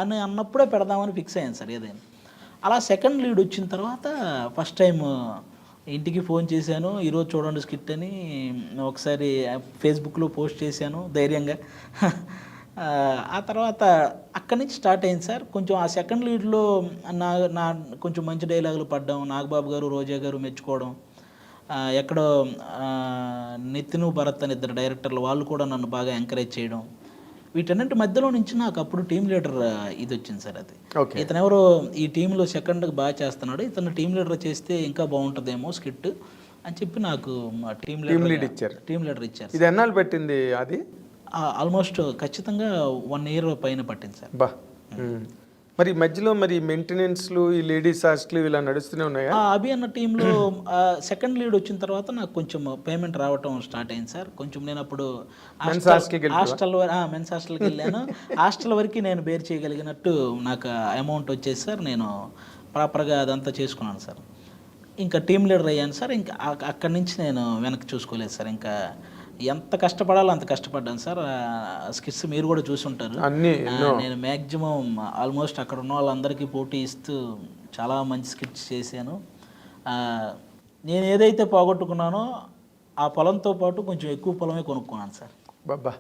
అని అన్నప్పుడే పెడదామని ఫిక్స్ అయ్యాను సార్ ఏదైనా. అలా సెకండ్ లీడ్ వచ్చిన తర్వాత ఫస్ట్ టైం ఇంటికి ఫోన్ చేశాను, ఈరోజు చూడండి స్కిట్ అని ఒకసారి ఫేస్బుక్లో పోస్ట్ చేశాను ధైర్యంగా. ఆ తర్వాత అక్కడి నుంచి స్టార్ట్ అయింది సార్. కొంచెం ఆ సెకండ్ లీడ్లో నా కొంచెం మంచి డైలాగులు పడ్డం, నాగబాబు గారు, రోజా గారు మెచ్చుకోవడం, ఎక్కడో నితిన్ భరత్ అని 2 డైరెక్టర్లు వాళ్ళు కూడా నన్ను బాగా ఎంకరేజ్ చేయడం, వీటన్నింటి మధ్యలో నుంచి నాకు అప్పుడు టీం లీడర్ ఇది వచ్చింది సార్. అది ఇతను ఎవరో ఈ టీంలో సెకండ్కి బాగా చేస్తున్నాడు, ఇతను టీం లీడర్ చేస్తే ఇంకా బాగుంటుందేమో స్కిట్ అని చెప్పి నాకు టీం లీడర్ ఇచ్చారు. ఇది ఎన్నాళ్ళు పెట్టింది? అది ఆల్మోస్ట్ ఖచ్చితంగా 1 year పైన పట్టింది సార్. మరి మధ్యలో మరి మెయింటెనెన్స్లు, ఈ లేడీస్ హాస్టల్ ఇలా నడుస్తూనే ఉన్నాయా? అభి అన్న టీంలో సెకండ్ లీడ్ వచ్చిన తర్వాత నాకు కొంచెం పేమెంట్ రావటం స్టార్ట్ అయింది సార్. కొంచెం నేను అప్పుడు మెన్స్ హాస్టల్కి వెళ్ళాను. హాస్టల్ వరకు నేను బేర్ చేయగలిగినట్టు నాకు అమౌంట్ వచ్చేసి సార్. నేను ప్రాపర్గా అదంతా చేసుకున్నాను సార్. ఇంకా టీం లీడర్ అయ్యాను సార్. ఇంకా అక్కడి నుంచి నేను వెనక్కి చూసుకోలేదు సార్. ఇంకా ఎంత కష్టపడాలో అంత కష్టపడ్డాను సార్. స్కిట్స్ మీరు కూడా చూసుంటారు. నేను మ్యాక్సిమం ఆల్మోస్ట్ అక్కడ ఉన్న వాళ్ళందరికీ పోటీ ఇస్తూ చాలా మంచి స్కిట్స్ చేశాను. నేను ఏదైతే పోగొట్టుకున్నానో ఆ పొలంతో పాటు కొంచెం ఎక్కువ పొలమే కొనుక్కున్నాను సార్. బాబా,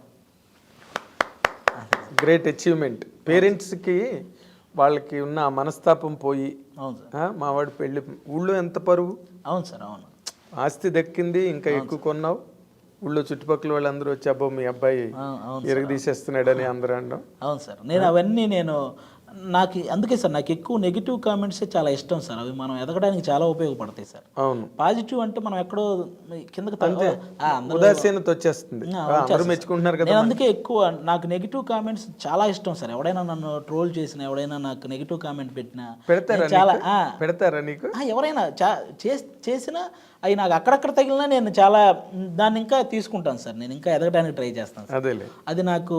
గ్రేట్ అచీవ్మెంట్. పేరెంట్స్కి వాళ్ళకి ఉన్న ఆ మనస్తాపం పోయి అవును సార్. మావాడి పెళ్ళి ఊళ్ళో ఎంత పరువు, అవును సార్. అవును ఆస్తి దక్కింది, ఇంకా ఎక్కువ కొన్నావు, ఊళ్ళో చుట్టుపక్కల వాళ్ళందరూ వచ్చి అబ్బో మీ అబ్బాయి అవును ఎరగదీసేస్తున్నాడని అందరూ అనడం. అవును సార్. నేను అవన్నీ నాకు అందుకే సార్ నాకు ఎక్కువ నెగిటివ్ కామెంట్సే చాలా ఇష్టం సార్. అవి మనం ఎదగడానికి చాలా ఉపయోగపడతాయి సార్. అవును, పాజిటివ్ అంటే మనం ఎక్కడో కిందకి ఉదాసీనత వచ్చేస్తుంది, అందరూ మెచ్చుకుంటున్నారు కదా. నేను అందుకే ఎక్కువ నాకు నెగిటివ్ కామెంట్స్ చాలా ఇష్టం సార్. ఎవడైనా నన్ను ట్రోల్ చేసినా, ఎవడైనా నాకు నెగిటివ్ కామెంట్ పెట్టినా పెడతారా నీకు? ఎవరైనా చేసినా అవి నాకు అక్కడక్కడ తగిలినా నేను చాలా దాన్ని ఇంకా తీసుకుంటాను సార్. నేను ఇంకా ఎదగడానికి ట్రై చేస్తాను సార్. అదేలే, అది నాకు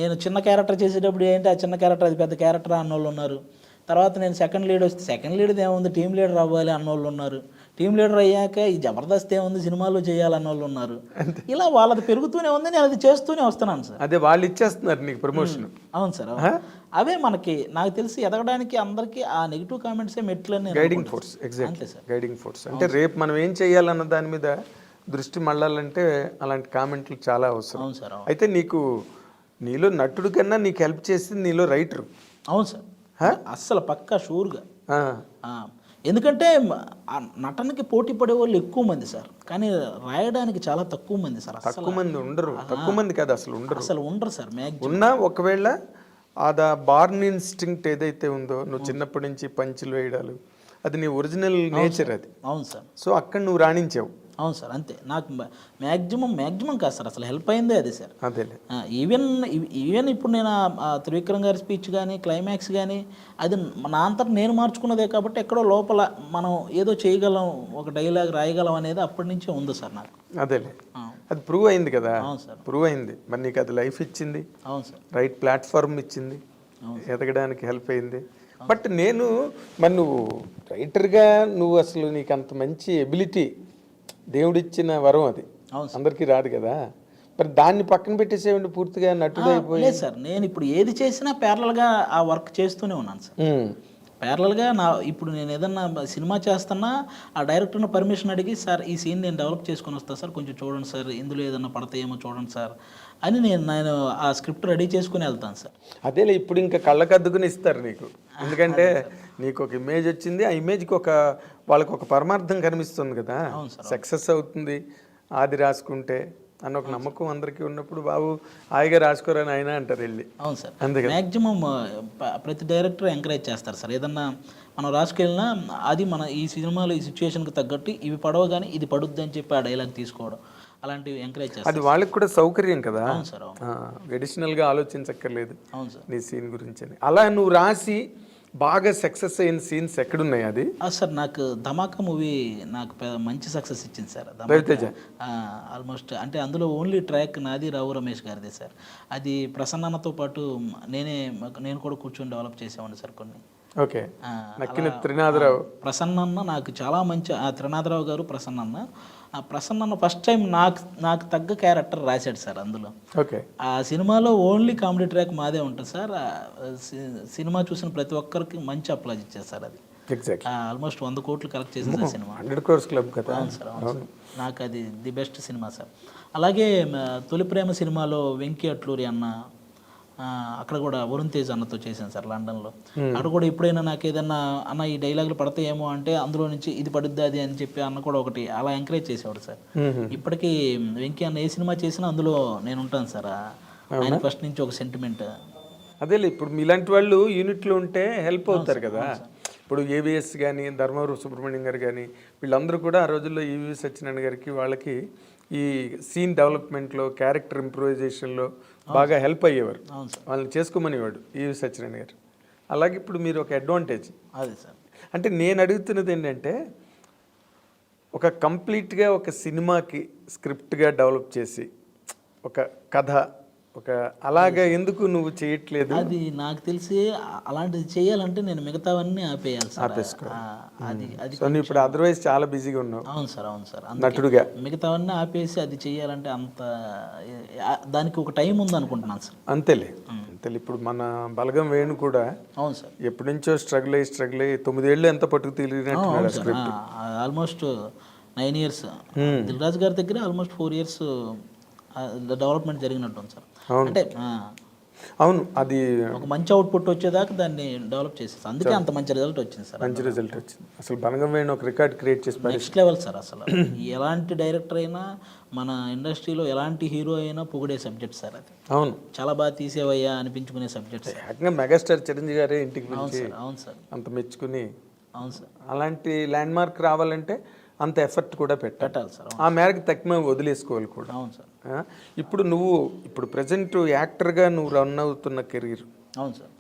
నేను చిన్న క్యారెక్టర్ చేసేటప్పుడు ఏంటి, ఆ చిన్న క్యారెక్టర్ అది పెద్ద క్యారెక్టర్ అన్నోళ్ళు ఉన్నారు. తర్వాత నేను సెకండ్ లీడ్ వస్తే సెకండ్ లీడ్ ఏముంది, టీం లీడర్ అవ్వాలి అన్నోళ్ళు ఉన్నారు. టీం లీడర్ అయ్యాక ఈ జబర్దస్త్ ఏముంది, సినిమాలో చేయాలన్న వాళ్ళు ఉన్నారు. ఇలా వాళ్ళది పెరుగుతూనే ఉంది, నేను అది చేస్తూనే వస్తున్నాను సార్. అదే వాళ్ళు ఇచ్చేస్తున్నారు నీకు ప్రమోషన్. అవును సార్. అవే మనకి నాకు తెలిసి ఎదగడానికి అందరికీ ఆ నెగిటివ్ కామెంట్సే మెట్లని guiding force. Exactly guiding force. అంటే రేపు మనం ఏం చేయాలన్న దాని మీద దృష్టి మళ్ళాలంటే అలాంటి కామెంట్లు చాలా అవసరం. అవును సార్. అయితే నీలో నటుడు కన్నా నీకు హెల్ప్ చేసింది నీలో రైటరు. అవును సార్, అస్సలు పక్కా షూర్గా. ఎందుకంటే నటనకి పోటీ పడే వాళ్ళు ఎక్కువ మంది సార్, కానీ రాయడానికి చాలా తక్కువ మంది సార్. తక్కువ మంది ఉండరు, తక్కువ మంది కాదు అసలు ఉండరు సార్. ఉన్నా ఒకవేళ ఆ బార్న్ ఇన్స్టింక్ట్ ఏదైతే ఉందో, నువ్వు చిన్నప్పటి నుంచి పంచులు వేయడాలు, అది నీ ఒరిజినల్ నేచర్ అది. అవును సార్. సో అక్కడ నువ్వు రాణించావు. అవును సార్, అంతే. నాకు మ్యాక్సిమం కాదు సార్, అసలు హెల్ప్ అయిందే అది సార్. అదేలే. ఈవెన్ ఇప్పుడు నేను త్రివిక్రమ్ గారి స్పీచ్ కానీ క్లైమాక్స్ కానీ అది నా అంతటా నేను మార్చుకున్నదే కాబట్టి ఎక్కడో లోపల మనం ఏదో చేయగలం, ఒక డైలాగ్ రాయగలం అనేది అప్పటి నుంచే ఉంది సార్ నాకు. అదేలే, అది ప్రూవ్ అయింది కదా. అవును సార్, ప్రూవ్ అయింది. మరి నీకు అది లైఫ్ ఇచ్చింది. అవును సార్. రైట్ ప్లాట్ఫామ్ ఇచ్చింది, ఎదగడానికి హెల్ప్ అయింది. బట్ మరి నువ్వు రైటర్గా నువ్వు అసలు నీకు అంత మంచి ఎబిలిటీ దేవుడిచ్చిన వరం అది, అందరికీ రాదు కదా. మరి దాన్ని పక్కన పెట్టేసేవండి పూర్తిగా నటుడు అయిపోయి. లేదు సార్, నేను ఇప్పుడు ఏది చేసినా ప్యారలల్గా ఆ వర్క్ చేస్తూనే ఉన్నాను సార్. ప్యారలల్గా ఇప్పుడు నేను ఏదన్నా సినిమా చేస్తున్నా ఆ డైరెక్టర్ని పర్మిషన్ అడిగి, సార్ ఈ సీన్ నేను డెవలప్ చేసుకొని వస్తాను సార్, కొంచెం చూడండి సార్, ఇందులో ఏదన్నా పడతాయేమో చూడండి సార్ అని నేను ఆ స్క్రిప్ట్ రెడీ చేసుకుని వెళ్తాను సార్. అదేలే, ఇప్పుడు ఇంకా కళ్ళకద్దుకుని ఇస్తారు నీకు. ఎందుకంటే నీకు ఒక ఇమేజ్ వచ్చింది, ఆ ఇమేజ్కి వాళ్ళకి ఒక పరమార్థం కనిపిస్తుంది కదా, సక్సెస్ అవుతుంది ఆది రాసుకుంటే అన్న ఒక నమ్మకం అందరికీ ఉన్నప్పుడు, బాబు హాయిగా రాసుకోరని ఆయన అంటారు వెళ్ళి. అవును సార్. అందుకే మ్యాక్సిమం ప్రతి డైరెక్టర్ ఎంకరేజ్ చేస్తారు సార్. ఏదన్నా మనం రాసుకెళ్ళినా అది మన ఈ సినిమాలో ఈ సిచ్యువేషన్కి తగ్గట్టు ఇవి పడవ కానీ ఇది పడుద్ది అని చెప్పి ఆ డైలాగ్ తీసుకోవడం, అలాంటివి ఎంకరేజ్ చేస్తారు. అది వాళ్ళకి కూడా సౌకర్యం కదా. అవును సార్. అడిషనల్గా ఆలోచించక్కర్లేదు. అవును సార్. నీ సీన్ గురించి అని. అలా నువ్వు రాసి బాగా సక్సెస్ అయిన సీన్స్ ఎక్కడున్నాయి? అది సార్ నాకు ధమాకా మూవీ నాకు మంచి సక్సెస్ ఇచ్చింది సార్. ఆల్మోస్ట్ అంటే అందులో ఓన్లీ ట్రాక్ నాది, రావు రమేష్ గారిది సార్. అది ప్రసన్నతో పాటు నేను కూడా కూర్చొని డెవలప్ చేసేవాడిని సార్ కొన్ని. ఓకే. నక్కిన త్రినాథరావు ప్రసన్న నాకు చాలా మంచి, త్రినాథరావు గారు ప్రసన్న ప్రసన్న ఫస్ట్ టైం నాకు తగ్గ క్యారెక్టర్ రాశాడు సార్ అందులో. ఓకే. ఆ సినిమాలో ఓన్లీ కామెడీ ట్రాక్ మాదే ఉంటుంది సార్. సినిమా చూసిన ప్రతి ఒక్కరికి మంచి అప్లాజ్ ఇచ్చారు సార్. అది ఆల్మోస్ట్ 100 కోట్లు కలెక్ట్ చేసింది ఆ సినిమా. 100 crores క్లబ్ కదా. అవును సార్. అవును సార్. నాకు అది ది బెస్ట్ సినిమా సార్. అలాగే తొలి ప్రేమ సినిమాలో వెంకీ అట్లూరి అన్న, అక్కడ కూడా వరుణ్ తేజ్ అన్నతో చేశాను సార్ లండన్లో. అక్కడ కూడా ఎప్పుడైనా నాకు ఏదన్నా అన్న ఈ డైలాగులు పడతాయేమో అంటే అందులో నుంచి ఇది పడుద్ది అది అని చెప్పి అన్న కూడా ఒకటి అలా ఎంకరేజ్ చేసేవాడు సార్. ఇప్పటికీ వెంకీ అన్న ఏ సినిమా చేసినా అందులో నేను ఉంటాను సార్. ఆయన ఫస్ట్ నుంచి ఒక సెంటిమెంట్. అదేలే, ఇప్పుడు మీలాంటి వాళ్ళు యూనిట్లో ఉంటే హెల్ప్ అవుతారు కదా. ఇప్పుడు ఏవిఎస్ కానీ, ధర్మవరం సుబ్రహ్మణ్యం గారు కానీ, వీళ్ళందరూ కూడా ఆ రోజుల్లో ఈవీఎస్ సత్యనారాయణ గారికి వాళ్ళకి ఈ సీన్ డెవలప్మెంట్లో, క్యారెక్టర్ ఇంప్రూవైజేషన్లో బాగా హెల్ప్ అయ్యేవారు. వాళ్ళని చేసుకోమనేవాడు ఈవి సత్యనారాయణ గారు. అలాగే ఇప్పుడు మీరు ఒక అడ్వాంటేజ్. అదే సార్. అంటే నేను అడుగుతున్నది ఏంటంటే, ఒక కంప్లీట్గా ఒక సినిమాకి స్క్రిప్ట్గా డెవలప్ చేసి ఒక కథ, ఒక అలాగా ఎందుకు నువ్వు చేయట్లేదు? అది నాకు తెలిసి అలాంటిది చేయాలంటే నేను మిగతావన్నీ ఆపేయాలి సార్. అది ఇప్పుడు అదర్వైజ్ చాలా బిజీగా ఉన్నావు. అవును సార్. అవును సార్. నటుడుగా మిగతావన్నీ ఆపేసి అది చేయాలంటే అంత దానికి ఒక టైం ఉంది అనుకుంటున్నాను సార్. అంతేలే. ఇప్పుడు మన బలగం వేణు కూడా అవును సార్ ఎప్పటి నుంచో స్ట్రగుల్ అయ్యి 9 ఏళ్ళు ఎంత పట్టుకు తెలియనట్టు ఆల్మోస్ట్ 9 years. దిల్ రాజు గారి దగ్గర ఆల్మోస్ట్ 4 years డెవలప్మెంట్ జరిగినట్టు ఉంది సార్. అంటే అవును, అది ఒక మంచి అవుట్పుట్ వచ్చేదాకా దాన్ని డెవలప్ చేసేస్తాం, అందుకే అంత మంచి రిజల్ట్ వచ్చింది సార్. మంచి రిజల్ట్ వచ్చింది. అసలు బనగం వేణు ఒక రికార్డ్ క్రియేట్ చేసి నెక్స్ట్ లెవెల్ సార్. అసలు ఎలాంటి డైరెక్టర్ అయినా మన ఇండస్ట్రీలో ఎలాంటి హీరో అయినా పొగిడే సబ్జెక్ట్ సార్ అది. అవును, చాలా బాగా తీసేవయ్యా అనిపించుకునే సబ్జెక్ట్ సార్. ఏకంగా మెగాస్టార్ చిరంజీవి గారే ఇంటికి అవును పిలిచి సార్, అవును సార్, అంత మెచ్చుకుని, అవును సార్. అలాంటి ల్యాండ్ మార్క్ రావాలంటే అంత ఎఫర్ట్ కూడా పెట్టాలి సార్. ఆ మేరకు తక్కువ వదిలేసుకోవాలి కూడా. అవును సార్, ఇప్పుడు ప్రజెంట్ యాక్టర్గా నువ్వు రన్ అవుతున్న కెరీర్ అవును సార్.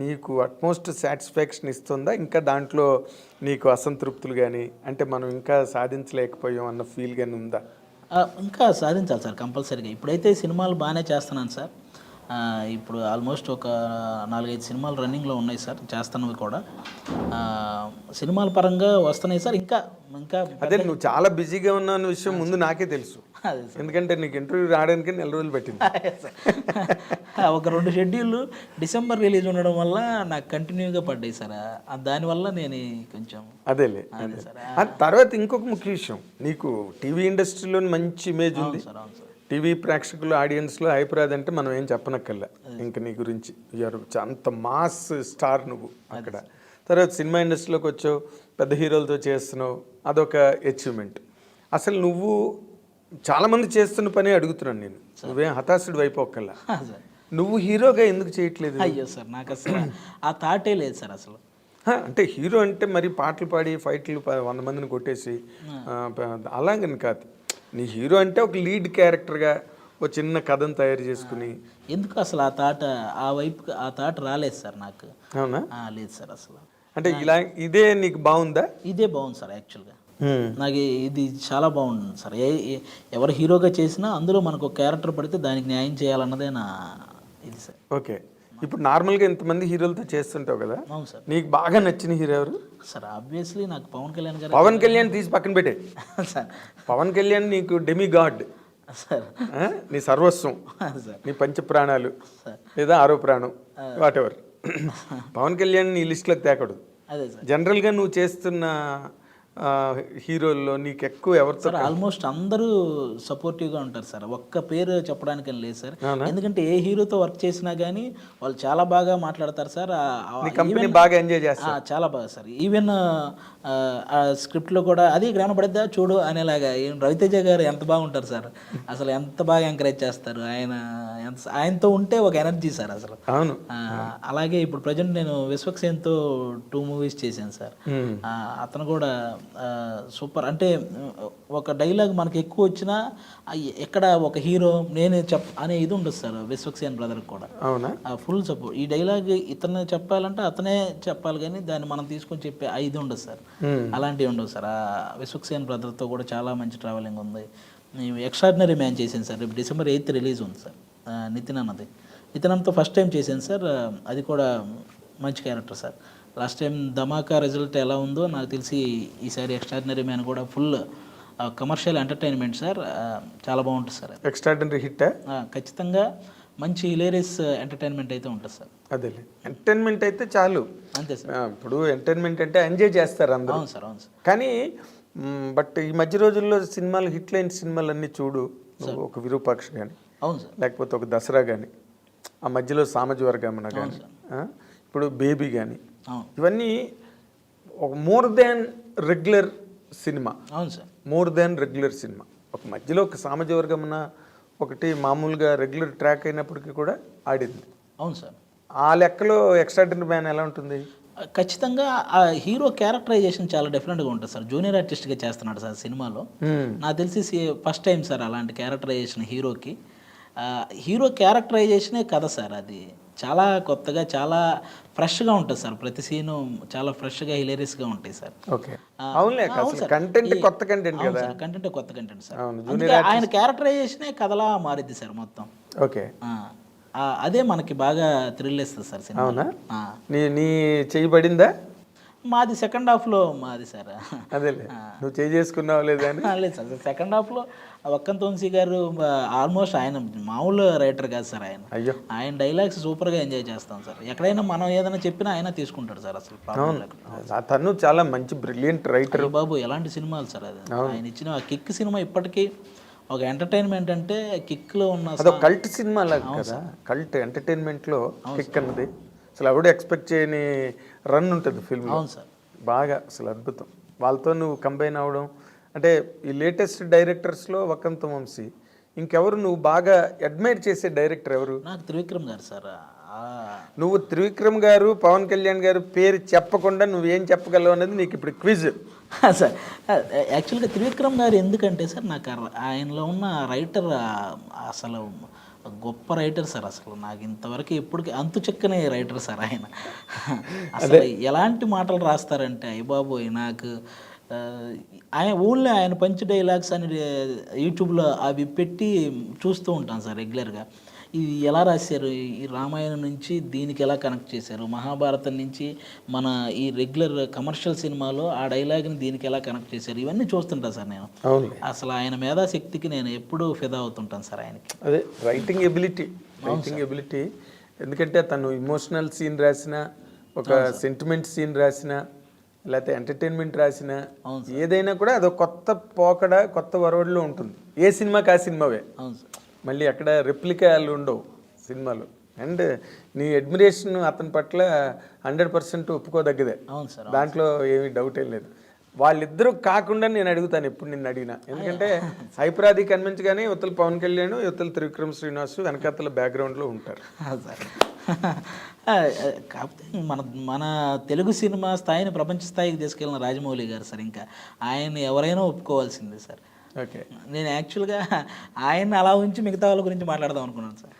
నీకు అట్మోస్ట్ సాటిస్ఫాక్షన్ ఇస్తుందా, ఇంకా దాంట్లో నీకు అసంతృప్తులు కానీ, అంటే మనం ఇంకా సాధించలేకపోయాం అన్న ఫీల్ కానీ ఉందా? ఇంకా సాధించాలి సార్ కంపల్సరీగా. ఇప్పుడైతే సినిమాలు బాగానే చేస్తున్నాను సార్. ఇప్పుడు ఆల్మోస్ట్ ఒక 4-5 సినిమాలు రన్నింగ్లో ఉన్నాయి సార్, చేస్తున్నవి కూడా. సినిమాల పరంగా వస్తున్నాయి సార్. ఇంకా ఇంకా అదే, నువ్వు చాలా బిజీగా ఉన్న విషయం ముందు నాకే తెలుసు. అదే సార్, ఎందుకంటే నీకు ఇంటర్వ్యూ రావడానికి 4 రోజులు పట్టింది. ఒక 2 షెడ్యూళ్ళు డిసెంబర్ రిలీజ్ ఉండడం వల్ల నాకు కంటిన్యూగా పడ్డాయి సార్. దానివల్ల నేను కొంచెం అదేలే. తర్వాత ఇంకొక ముఖ్య విషయం, నీకు టీవీ ఇండస్ట్రీలో మంచి ఇమేజ్ ఉంది. సార్. అవును సార్. టీవీ ప్రేక్షకులు ఆడియన్స్లో అభిప్రాయం అంటే మనం ఏం చెప్పనక్కర్లే ఇంకా నీ గురించి. అంత మాస్ స్టార్ నువ్వు అక్కడ. తర్వాత సినిమా ఇండస్ట్రీలోకి వచ్చావు, పెద్ద హీరోలతో చేస్తున్నావు, అదొక అచీవ్మెంట్. అసలు నువ్వు చాలామంది చేస్తున్న పని అడుగుతున్నాను నేను, నువ్వేం హతాశుడు అయిపోకల్లా. నువ్వు హీరోగా ఎందుకు చేయట్లేదు? అయ్యో సార్, నాకు అసలు ఆ థాటే లేదు సార్ అసలు. అంటే హీరో అంటే మరి పాటలు పాడి ఫైట్లు 100 మందిని కొట్టేసి అలాగని కాదు. నీ హీరో అంటే ఒక లీడ్ క్యారెక్టర్గా ఒక చిన్న కథను తయారు చేసుకుని. ఎందుకు అసలు ఆ థాట్ రాలేదు సార్ నాకు. అవునా? లేదు సార్ అసలు. అంటే ఇదే నీకు బాగుందా? ఇదే బాగుంది సార్ యాక్చువల్గా. నాకు ఇది చాలా బాగుంది సార్. ఎవరు హీరోగా చేసినా అందులో మనకు ఒక క్యారెక్టర్ పడితే దానికి న్యాయం చేయాలన్నదే నా ఇది సార్. ఓకే, ఇప్పుడు నార్మల్గా ఇంతమంది హీరోలతో చేస్తుంటావు కదా, అవును సార్. నీకు బాగా నచ్చిన హీరో ఎవరు? సార్ ఆబ్వియస్లీ నాకు పవన్ కళ్యాణ్ గారు. పవన్ కళ్యాణ్ తీసి పక్కన పెట్టే సార్. పవన్ కళ్యాణ్ నీకు డెమి గాడ్ సార్, నీ సర్వస్వం, సార్, నీ పంచ ప్రాణాలు లేదా 6వ ప్రాణం, వాట్ ఎవర్. పవన్ కళ్యాణ్ నీ లిస్టులోకి తేకూడదు. అదే సార్. జనరల్గా నువ్వు చేస్తున్న హీరోల్లో నీకు ఎక్కువ ఎవరితో? సార్ ఆల్మోస్ట్ అందరూ సపోర్టివ్గా ఉంటారు సార్, ఒక్క పేరు చెప్పడానికి లేదు సార్. ఎందుకంటే ఏ హీరోతో వర్క్ చేసినా కానీ వాళ్ళు చాలా బాగా మాట్లాడతారు సార్. కంపెనీ బాగా ఎంజాయ్ చేస్తారు. చాలా బాగా సార్. ఈవెన్ స్క్రిప్ట్లో కూడా అది గ్రహణ పడిద్దా చూడు అనేలాగా రవితేజ గారు ఎంత బాగుంటారు సార్, అసలు ఎంత బాగా ఎంకరేజ్ చేస్తారు. ఆయనతో ఉంటే ఒక ఎనర్జీ సార్ అసలు. అవును. అలాగే ఇప్పుడు ప్రజెంట్ నేను విశ్వక్సేన్తో 2 మూవీస్ చేశాను సార్. అతను కూడా సూపర్. అంటే ఒక డైలాగ్ మనకి ఎక్కువ వచ్చినా ఎక్కడ ఒక హీరో నేనే అనే ఇది ఉండదు సార్ విశ్వక్సేన్ బ్రదర్కి కూడా. అవునా? Full support. ఈ డైలాగ్ ఇతను చెప్పాలంటే అతనే చెప్పాలి, కానీ దాన్ని మనం తీసుకొని చెప్పే ఇది ఉండదు సార్. అలాంటివి ఉండవు సార్. విశ్వక్సేన్ బ్రదర్తో కూడా చాలా మంచి ట్రావెలింగ్ ఉంది. ఎక్స్ట్రాడినరీ మ్యాన్ చేశాను సార్. రేపు December 8th రిలీజ్ ఉంది సార్. నితిన్ అన్నతో ఫస్ట్ టైం చేశాను సార్. అది కూడా మంచి క్యారెక్టర్ సార్. లాస్ట్ టైం ధమాకా రిజల్ట్ ఎలా ఉందో నాకు తెలిసి ఈసారి ఎక్స్ట్రాడినరీ మ్యాన్ కూడా ఫుల్ కమర్షియల్ ఎంటర్టైన్మెంట్ సార్. చాలా బాగుంటుంది సార్. ఎక్స్ట్రాడినరీ హిట్ ఖచ్చితంగా మంచి హిలేరియస్ ఎంటర్టైన్మెంట్ అయితే ఉంటుంది సార్. అదే ఎంటర్టైన్మెంట్ అయితే చాలు, అంతే సార్. ఇప్పుడు ఎంటర్టైన్మెంట్ అంటే ఎంజాయ్ చేస్తారు అందరూ. అవును సార్, అవును సార్. కానీ బట్ ఈ మధ్య రోజుల్లో సినిమాలు హిట్ లైన్ సినిమాలు అన్నీ చూడు, ఒక విరూపాక్ష కానీ, అవును సార్, లేకపోతే ఒక దసరా కానీ, ఆ మధ్యలో సామజవర్గమన కానీ, ఇప్పుడు బేబీ కానీ, ఇవన్నీ ఒక మోర్ దాన్ రెగ్యులర్ సినిమా. అవును sir, more than regular cinema. ఒక మధ్యలో ఒక సామజవర్గమన ఒకటి మామూలుగా రెగ్యులర్ ట్రాక్ అయినప్పటికీ కూడా ఆడింది. అవును సార్. ఆ లెక్కలో ఎక్స్ట్రాడినరీ మ్యాన్ ఎలా ఉంటుంది? ఖచ్చితంగా ఆ హీరో క్యారెక్టరైజేషన్ చాలా డిఫరెంట్గా ఉంటుంది సార్. జూనియర్ ఆర్టిస్ట్గా చేస్తున్నాడు సార్ సినిమాలో. నాకు తెలిసి ఫస్ట్ టైం సార్ అలాంటి క్యారెక్టరైజేషన్ హీరోకి. హీరో క్యారెక్టరైజేషనే కథ సార్. అది చాలా కొత్తగా, చాలా ఫ్రెష్గా ఉంటుంది సార్. ప్రతి సీను చాలా ఫ్రెష్గా హిలేరియస్గా ఉంటాయి సార్. ఓకే, అవునులే, కంటెంట్ కొత్త కంటెంట్ కదా. కంటెంట్ కొత్త కంటెంట్ సార్. అందుకే ఆయన క్యారెక్టరైజేషనే కథలా మారిద్ది సార్ మొత్తం. ఓకే, అదే మనకి బాగా థ్రిల్ ఇస్తుంది సార్ సినిమా. అవునా? నీ చేయబడిందా? మాది సెకండ్ హాఫ్లో మాది సార్. అదే, నువ్వు చేసుకున్నావు లేదా? లేదు సార్, సెకండ్ హాఫ్లో వక్కంత్ వంశీ గారు ఆల్మోస్ట్ ఆయన మామూలు రైటర్ కాదు సార్. ఆయన డైలాగ్స్ సూపర్గా ఎంజాయ్ చేస్తాం సార్. ఎక్కడైనా మనం ఏదైనా చెప్పినా ఆయన తీసుకుంటాడు సార్. అసలు తను చాలా మంచి బ్రిలియంట్ రైటర్ బాబు. ఎలాంటి సినిమాలు సార్ అది. ఆయన ఇచ్చిన ఆ కిక్ సినిమా ఇప్పటికీ ఒక ఎంటర్టైన్మెంట్ అంటే కిక్లో ఉన్న అదొక కల్ట్ సినిమా లాగా కదా, కల్ట్ ఎంటర్టైన్మెంట్లో కిక్ అన్నది అసలు ఎవడు ఎక్స్పెక్ట్ చేయని రన్ ఉంటుంది ఫిల్మ్. అవును సార్. బాగా అసలు అద్భుతం. వాళ్ళతో నువ్వు కంబైన్ అవ్వడం అంటే ఈ లేటెస్ట్ డైరెక్టర్స్లో వకంత వంశీ, ఇంకెవరు నువ్వు బాగా అడ్మైర్ చేసే డైరెక్టర్ ఎవరు? నాకు త్రివిక్రమ్ గారు సార్. నువ్వు త్రివిక్రమ్ గారు, పవన్ కళ్యాణ్ గారు పేరు చెప్పకుండా నువ్వేం చెప్పగలవు అనేది నీకు ఇప్పుడు క్విజ్ సార్. యాక్చువల్గా త్రివిక్రమ్ గారు ఎందుకంటే సార్ నాకు ఆయనలో ఉన్న రైటర్ అసలు గొప్ప రైటర్ సార్. అసలు నాకు ఇంతవరకు ఎప్పటికీ అంతు చెక్కనే రైటర్ సార్ ఆయన. అసలు ఎలాంటి మాటలు రాస్తారంటే అయ్య బాబోయ్, నాకు ఆయన ఊళ్ళో ఆయన పంచ్ డైలాగ్స్ అని యూట్యూబ్లో అవి పెట్టి చూస్తూ ఉంటాను సార్ రెగ్యులర్గా. ఇది ఎలా రాశారు, ఈ రామాయణం నుంచి దీనికి ఎలా కనెక్ట్ చేశారు, మహాభారతం నుంచి మన ఈ రెగ్యులర్ కమర్షియల్ సినిమాలో ఆ డైలాగ్ని దీనికి ఎలా కనెక్ట్ చేశారు, ఇవన్నీ చూస్తుంటాను సార్ నేను. అసలు ఆయన మేధాశక్తికి నేను ఎప్పుడూ ఫిదా అవుతుంటాను సార్ ఆయనకి. అదే రైటింగ్ ఎబిలిటీ. ఎందుకంటే తను ఇమోషనల్ సీన్ రాసిన, ఒక సెంటిమెంట్ సీన్ రాసిన, లేకపోతే ఎంటర్టైన్మెంట్ రాసిన ఏదైనా కూడా అదొక కొత్త పోకడ, కొత్త వరవడిలో ఉంటుంది. ఏ సినిమాకి ఆ సినిమావే. అవును సార్. మళ్ళీ అక్కడ రెప్లికాలు ఉండవు సినిమాలు. అండ్ నీ అడ్మిరేషన్ అతని పట్ల 100% ఒప్పుకోదగ్గదే. అవును సార్. దాంట్లో ఏమీ డౌట్ ఏం లేదు. వాళ్ళిద్దరూ కాకుండా నేను అడుగుతాను ఎప్పుడు నిన్ను అడిగినా. ఎందుకంటే హైపరాది కన్విన్స్ యువతల పవన్ కళ్యాణ్, యువతల త్రివిక్రమ్ శ్రీనివాస్ వెనకాతల బ్యాక్గ్రౌండ్లో ఉంటారు సార్. కాకపోతే మన తెలుగు సినిమా స్థాయిని ప్రపంచ స్థాయికి తీసుకెళ్ళిన రాజమౌళి గారు సార్. ఇంకా ఆయన ఎవరైనా ఒప్పుకోవాల్సిందే సార్. ఓకే, నేను యాక్చువల్గా ఆయన అలా ఉంచి మిగతా వాళ్ళ గురించి మాట్లాడదాం అనుకున్నాను సార్.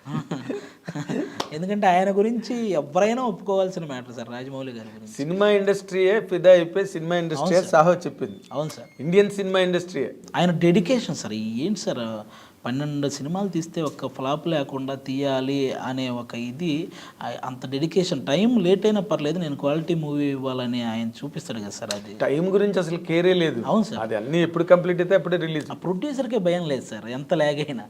ఎందుకంటే ఆయన గురించి ఎవరైనా ఒప్పుకోవాల్సిన మ్యాటర్ సార్ రాజమౌళి గారి గురించి. సినిమా ఇండస్ట్రీయే ఫిదా అయిపోయి సినిమా ఇండస్ట్రీయే సాహో చెప్పింది. అవును సార్. Indian cinema ఇండస్ట్రీయే. ఆయన డెడికేషన్ సార్. ఏంటి సార్, 12 సినిమాలు తీస్తే ఒక్క ఫ్లాప్ లేకుండా తీయాలి అనే ఒక ఇది, అంత డెడికేషన్. టైం లేట్ అయినా పర్లేదు, నేను క్వాలిటీ మూవీ ఇవ్వాలని ఆయన చూపిస్తాడు కదా సార్. అది టైం గురించి అసలు కేరే లేదు. అవును సార్. అది అన్నీ ఎప్పుడు కంప్లీట్ అయితే అప్పుడే రిలీజ్. ఆ ప్రొడ్యూసర్కే భయం లేదు సార్. ఎంత లాగ్ అయినా,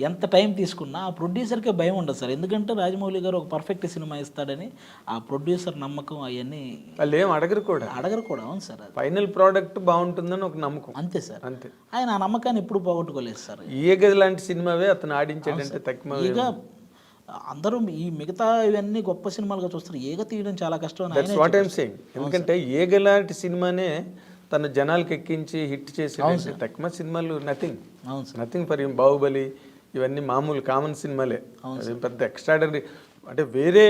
ఎంత టైం తీసుకున్నా ఆ ప్రొడ్యూసర్కే భయం ఉండదు సార్. ఎందుకంటే రాజమౌళి గారు ఒక పర్ఫెక్ట్ సినిమా ఇస్తాడని ఆ ప్రొడ్యూసర్ నమ్మకం, అవన్నీ వాళ్ళు ఏం అడగరు కూడా. అవును సార్. ఫైనల్ ప్రోడక్ట్ బాగుంటుందని ఒక నమ్మకం. అంతే సార్. అంతే. ఆయన ఆ నమ్మకాన్ని ఎప్పుడు పోగొట్టుకోలేదు సార్. ఈగ లాంటి సినిమావే అతను ఆడించాడంటే తక్కువ. ఈగ అందరూ ఈ మిగతా ఇవన్నీ గొప్ప సినిమాలుగా చూస్తారు, ఈగ తీయడం చాలా కష్టం. That's what I'm saying. ఎందుకంటే ఈగ లాంటి సినిమానే తన జనాలకు ఎక్కించి హిట్ చేసి తక్కువ సినిమాలు నథింగ్ ఫర్ హిమ్. బాహుబలి ఇవన్నీ మామూలు కామన్ సినిమాలే. అది పెద్ద ఎక్స్ట్రాడనరీ అంటే వేరే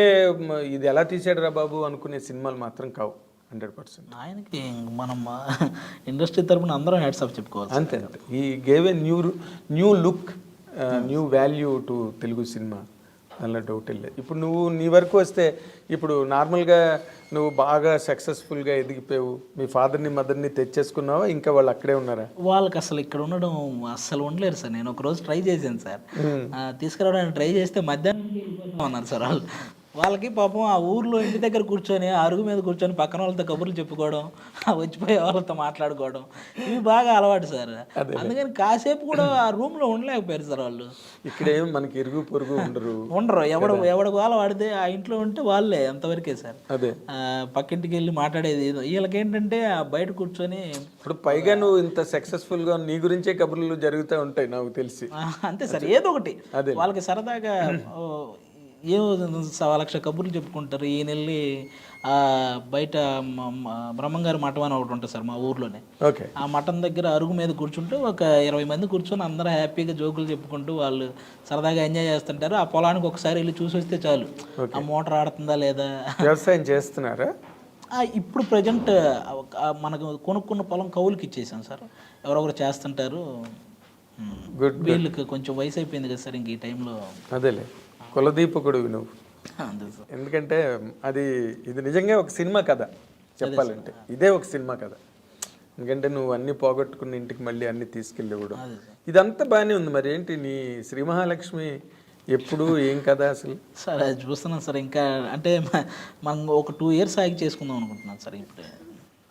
ఇది ఎలా తీసాడు రా బాబు అనుకునే సినిమాలు మాత్రం కావు 100%. ఆయనకి మనం ఇండస్ట్రీ తరపున అందరం హ్యాట్స్ ఆఫ్ చెప్పుకోవాలి. అంతే. ఈ gave a new look, new value to Telugu cinema, దానిలో డౌట్ లేదు. ఇప్పుడు నువ్వు నీ వరకు వస్తే, ఇప్పుడు నార్మల్గా నువ్వు బాగా సక్సెస్ఫుల్గా ఎదిగిపోయావు, మీ ఫాదర్ని మదర్ని తెచ్చేసుకున్నావా, ఇంకా వాళ్ళు అక్కడే ఉన్నారా? వాళ్ళకి అసలు ఇక్కడ ఉండడం అస్సలు ఉండలేరు సార్. నేను ఒకరోజు ట్రై చేశాను సార్, తీసుకురావడానికి ట్రై చేస్తే మధ్యాహ్నం అన్నారు సార్ వాళ్ళు. వాళ్ళకి పాపం ఆ ఊర్లో ఇంటి దగ్గర కూర్చొని అరుగు మీద కూర్చొని పక్కన వాళ్ళతో కబుర్లు చెప్పుకోవడం, వచ్చిపోయే వాళ్ళతో మాట్లాడుకోవడం, ఇవి బాగా అలవాటు సార్. అందుకని కాసేపు కూడా ఆ రూమ్లో ఉండలేకపోయారు సార్ వాళ్ళు. ఇక్కడేం మనకి ఇరుగు పొరుగు ఉండరు. ఎవడు వాళ్ళ వాడితే ఆ ఇంట్లో ఉంటే వాళ్ళే అంతవరకే సార్. అదే పక్కింటికి వెళ్ళి మాట్లాడేది. వీళ్ళకేంటంటే బయట కూర్చొని, ఇప్పుడు పైగా నువ్వు ఇంత సక్సెస్ఫుల్గా నీ గురించే కబుర్లు జరుగుతూ ఉంటాయి నాకు తెలిసి. అంతే సార్. ఏదో ఒకటి వాళ్ళకి సరదాగా ఏమో 1,00,000 కబుర్లు చెప్పుకుంటారు. ఈయన వెళ్ళి బయట బ్రహ్మంగారి మఠం అని ఒకటి ఉంటుంది సార్ మా ఊర్లోనే. ఓకే. ఆ మఠం దగ్గర అరుగు మీద కూర్చుంటే ఒక 20 మంది కూర్చొని అందరూ హ్యాపీగా జోకులు చెప్పుకుంటూ వాళ్ళు సరదాగా ఎంజాయ్ చేస్తుంటారు. ఆ పొలానికి ఒకసారి వెళ్ళి చూసి వస్తే చాలు, ఆ మోటార్ ఆడుతుందా లేదా. వ్యవసాయం చేస్తున్నారా? ఇప్పుడు ప్రజెంట్ మనకు కొనుక్కున్న పొలం కౌలుకి ఇచ్చేసాం సార్. ఎవరొకరు చేస్తుంటారు. వీళ్ళకి కొంచెం వయసు అయిపోయింది కదా సార్, ఇంక ఈ టైంలో. అదేలే, కులదీపకుడు నువ్వు. ఎందుకంటే ఇది నిజంగా ఒక సినిమా కథ చెప్పాలంటే. ఇదే ఒక సినిమా కథ. ఎందుకంటే నువ్వు అన్ని పోగొట్టుకున్న ఇంటికి మళ్ళీ అన్ని తీసుకెళ్ళి కూడా ఇదంతా బాగానే ఉంది. మరి ఏంటి నీ శ్రీ మహాలక్ష్మి ఎప్పుడు ఏం కదా అసలు? సార్ అది చూస్తున్నాను సార్. ఇంకా అంటే మనం ఒక 2 years ఆగి చేసుకుందాం అనుకుంటున్నాను సార్ ఇప్పుడే.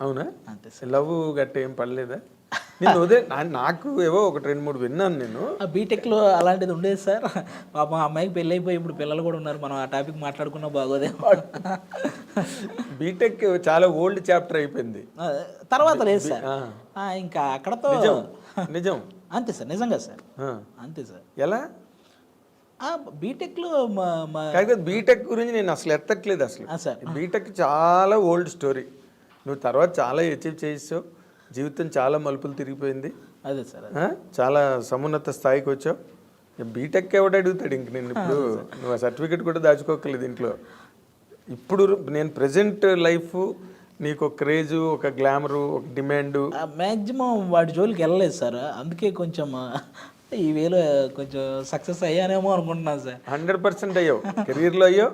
అవునా? అంతే సార్. లవ్ గట్ట ఏం పడలేదా? నేను నాకు ఏవో 1-2-3 విన్నాను నేను. బీటెక్లో అలాంటిది ఉండేది సార్. పాపం అమ్మాయికి పెళ్ళి అయిపోయి ఇప్పుడు పిల్లలు కూడా ఉన్నారు. మనం ఆ టాపిక్ మాట్లాడుకున్నా బాగోదేమో. బీటెక్ చాలా ఓల్డ్ చాప్టర్ అయిపోయింది. తర్వాత లేదు సార్. ఇంకా అక్కడతో నిజం. అంతే సార్, నిజంగా సార్, ఆ. అంతే సార్. ఎలా? బీటెక్లో కాకపోతే బీటెక్ గురించి నేను అసలు ఎత్తట్లేదు అసలు. సార్ బీటెక్ చాలా ఓల్డ్ స్టోరీ. నువ్వు తర్వాత చాలా అచీవ్ చేసావు, జీవితం చాలా మలుపులు తిరిగిపోయింది, అదే సార్. చాలా సమున్నత స్థాయికి వచ్చావు. బీటెక్ ఎవడు అడుగుతాడు ఇంక నేను? ఇప్పుడు నువ్వు ఆ సర్టిఫికెట్ కూడా దాచుకోకలేదు ఇంట్లో. ఇప్పుడు నేను ప్రజెంట్ లైఫ్ నీకు ఒక క్రేజు, ఒక గ్లామరు, ఒక డిమాండు. మ్యాక్సిమం వాటి జోలికి వెళ్ళలేదు సార్. అందుకే కొంచెం ఈ వేలో కొంచెం సక్సెస్ అయ్యానేమో అనుకుంటున్నాను సార్. 100% అయ్యావు, కెరీర్లో అయ్యావు.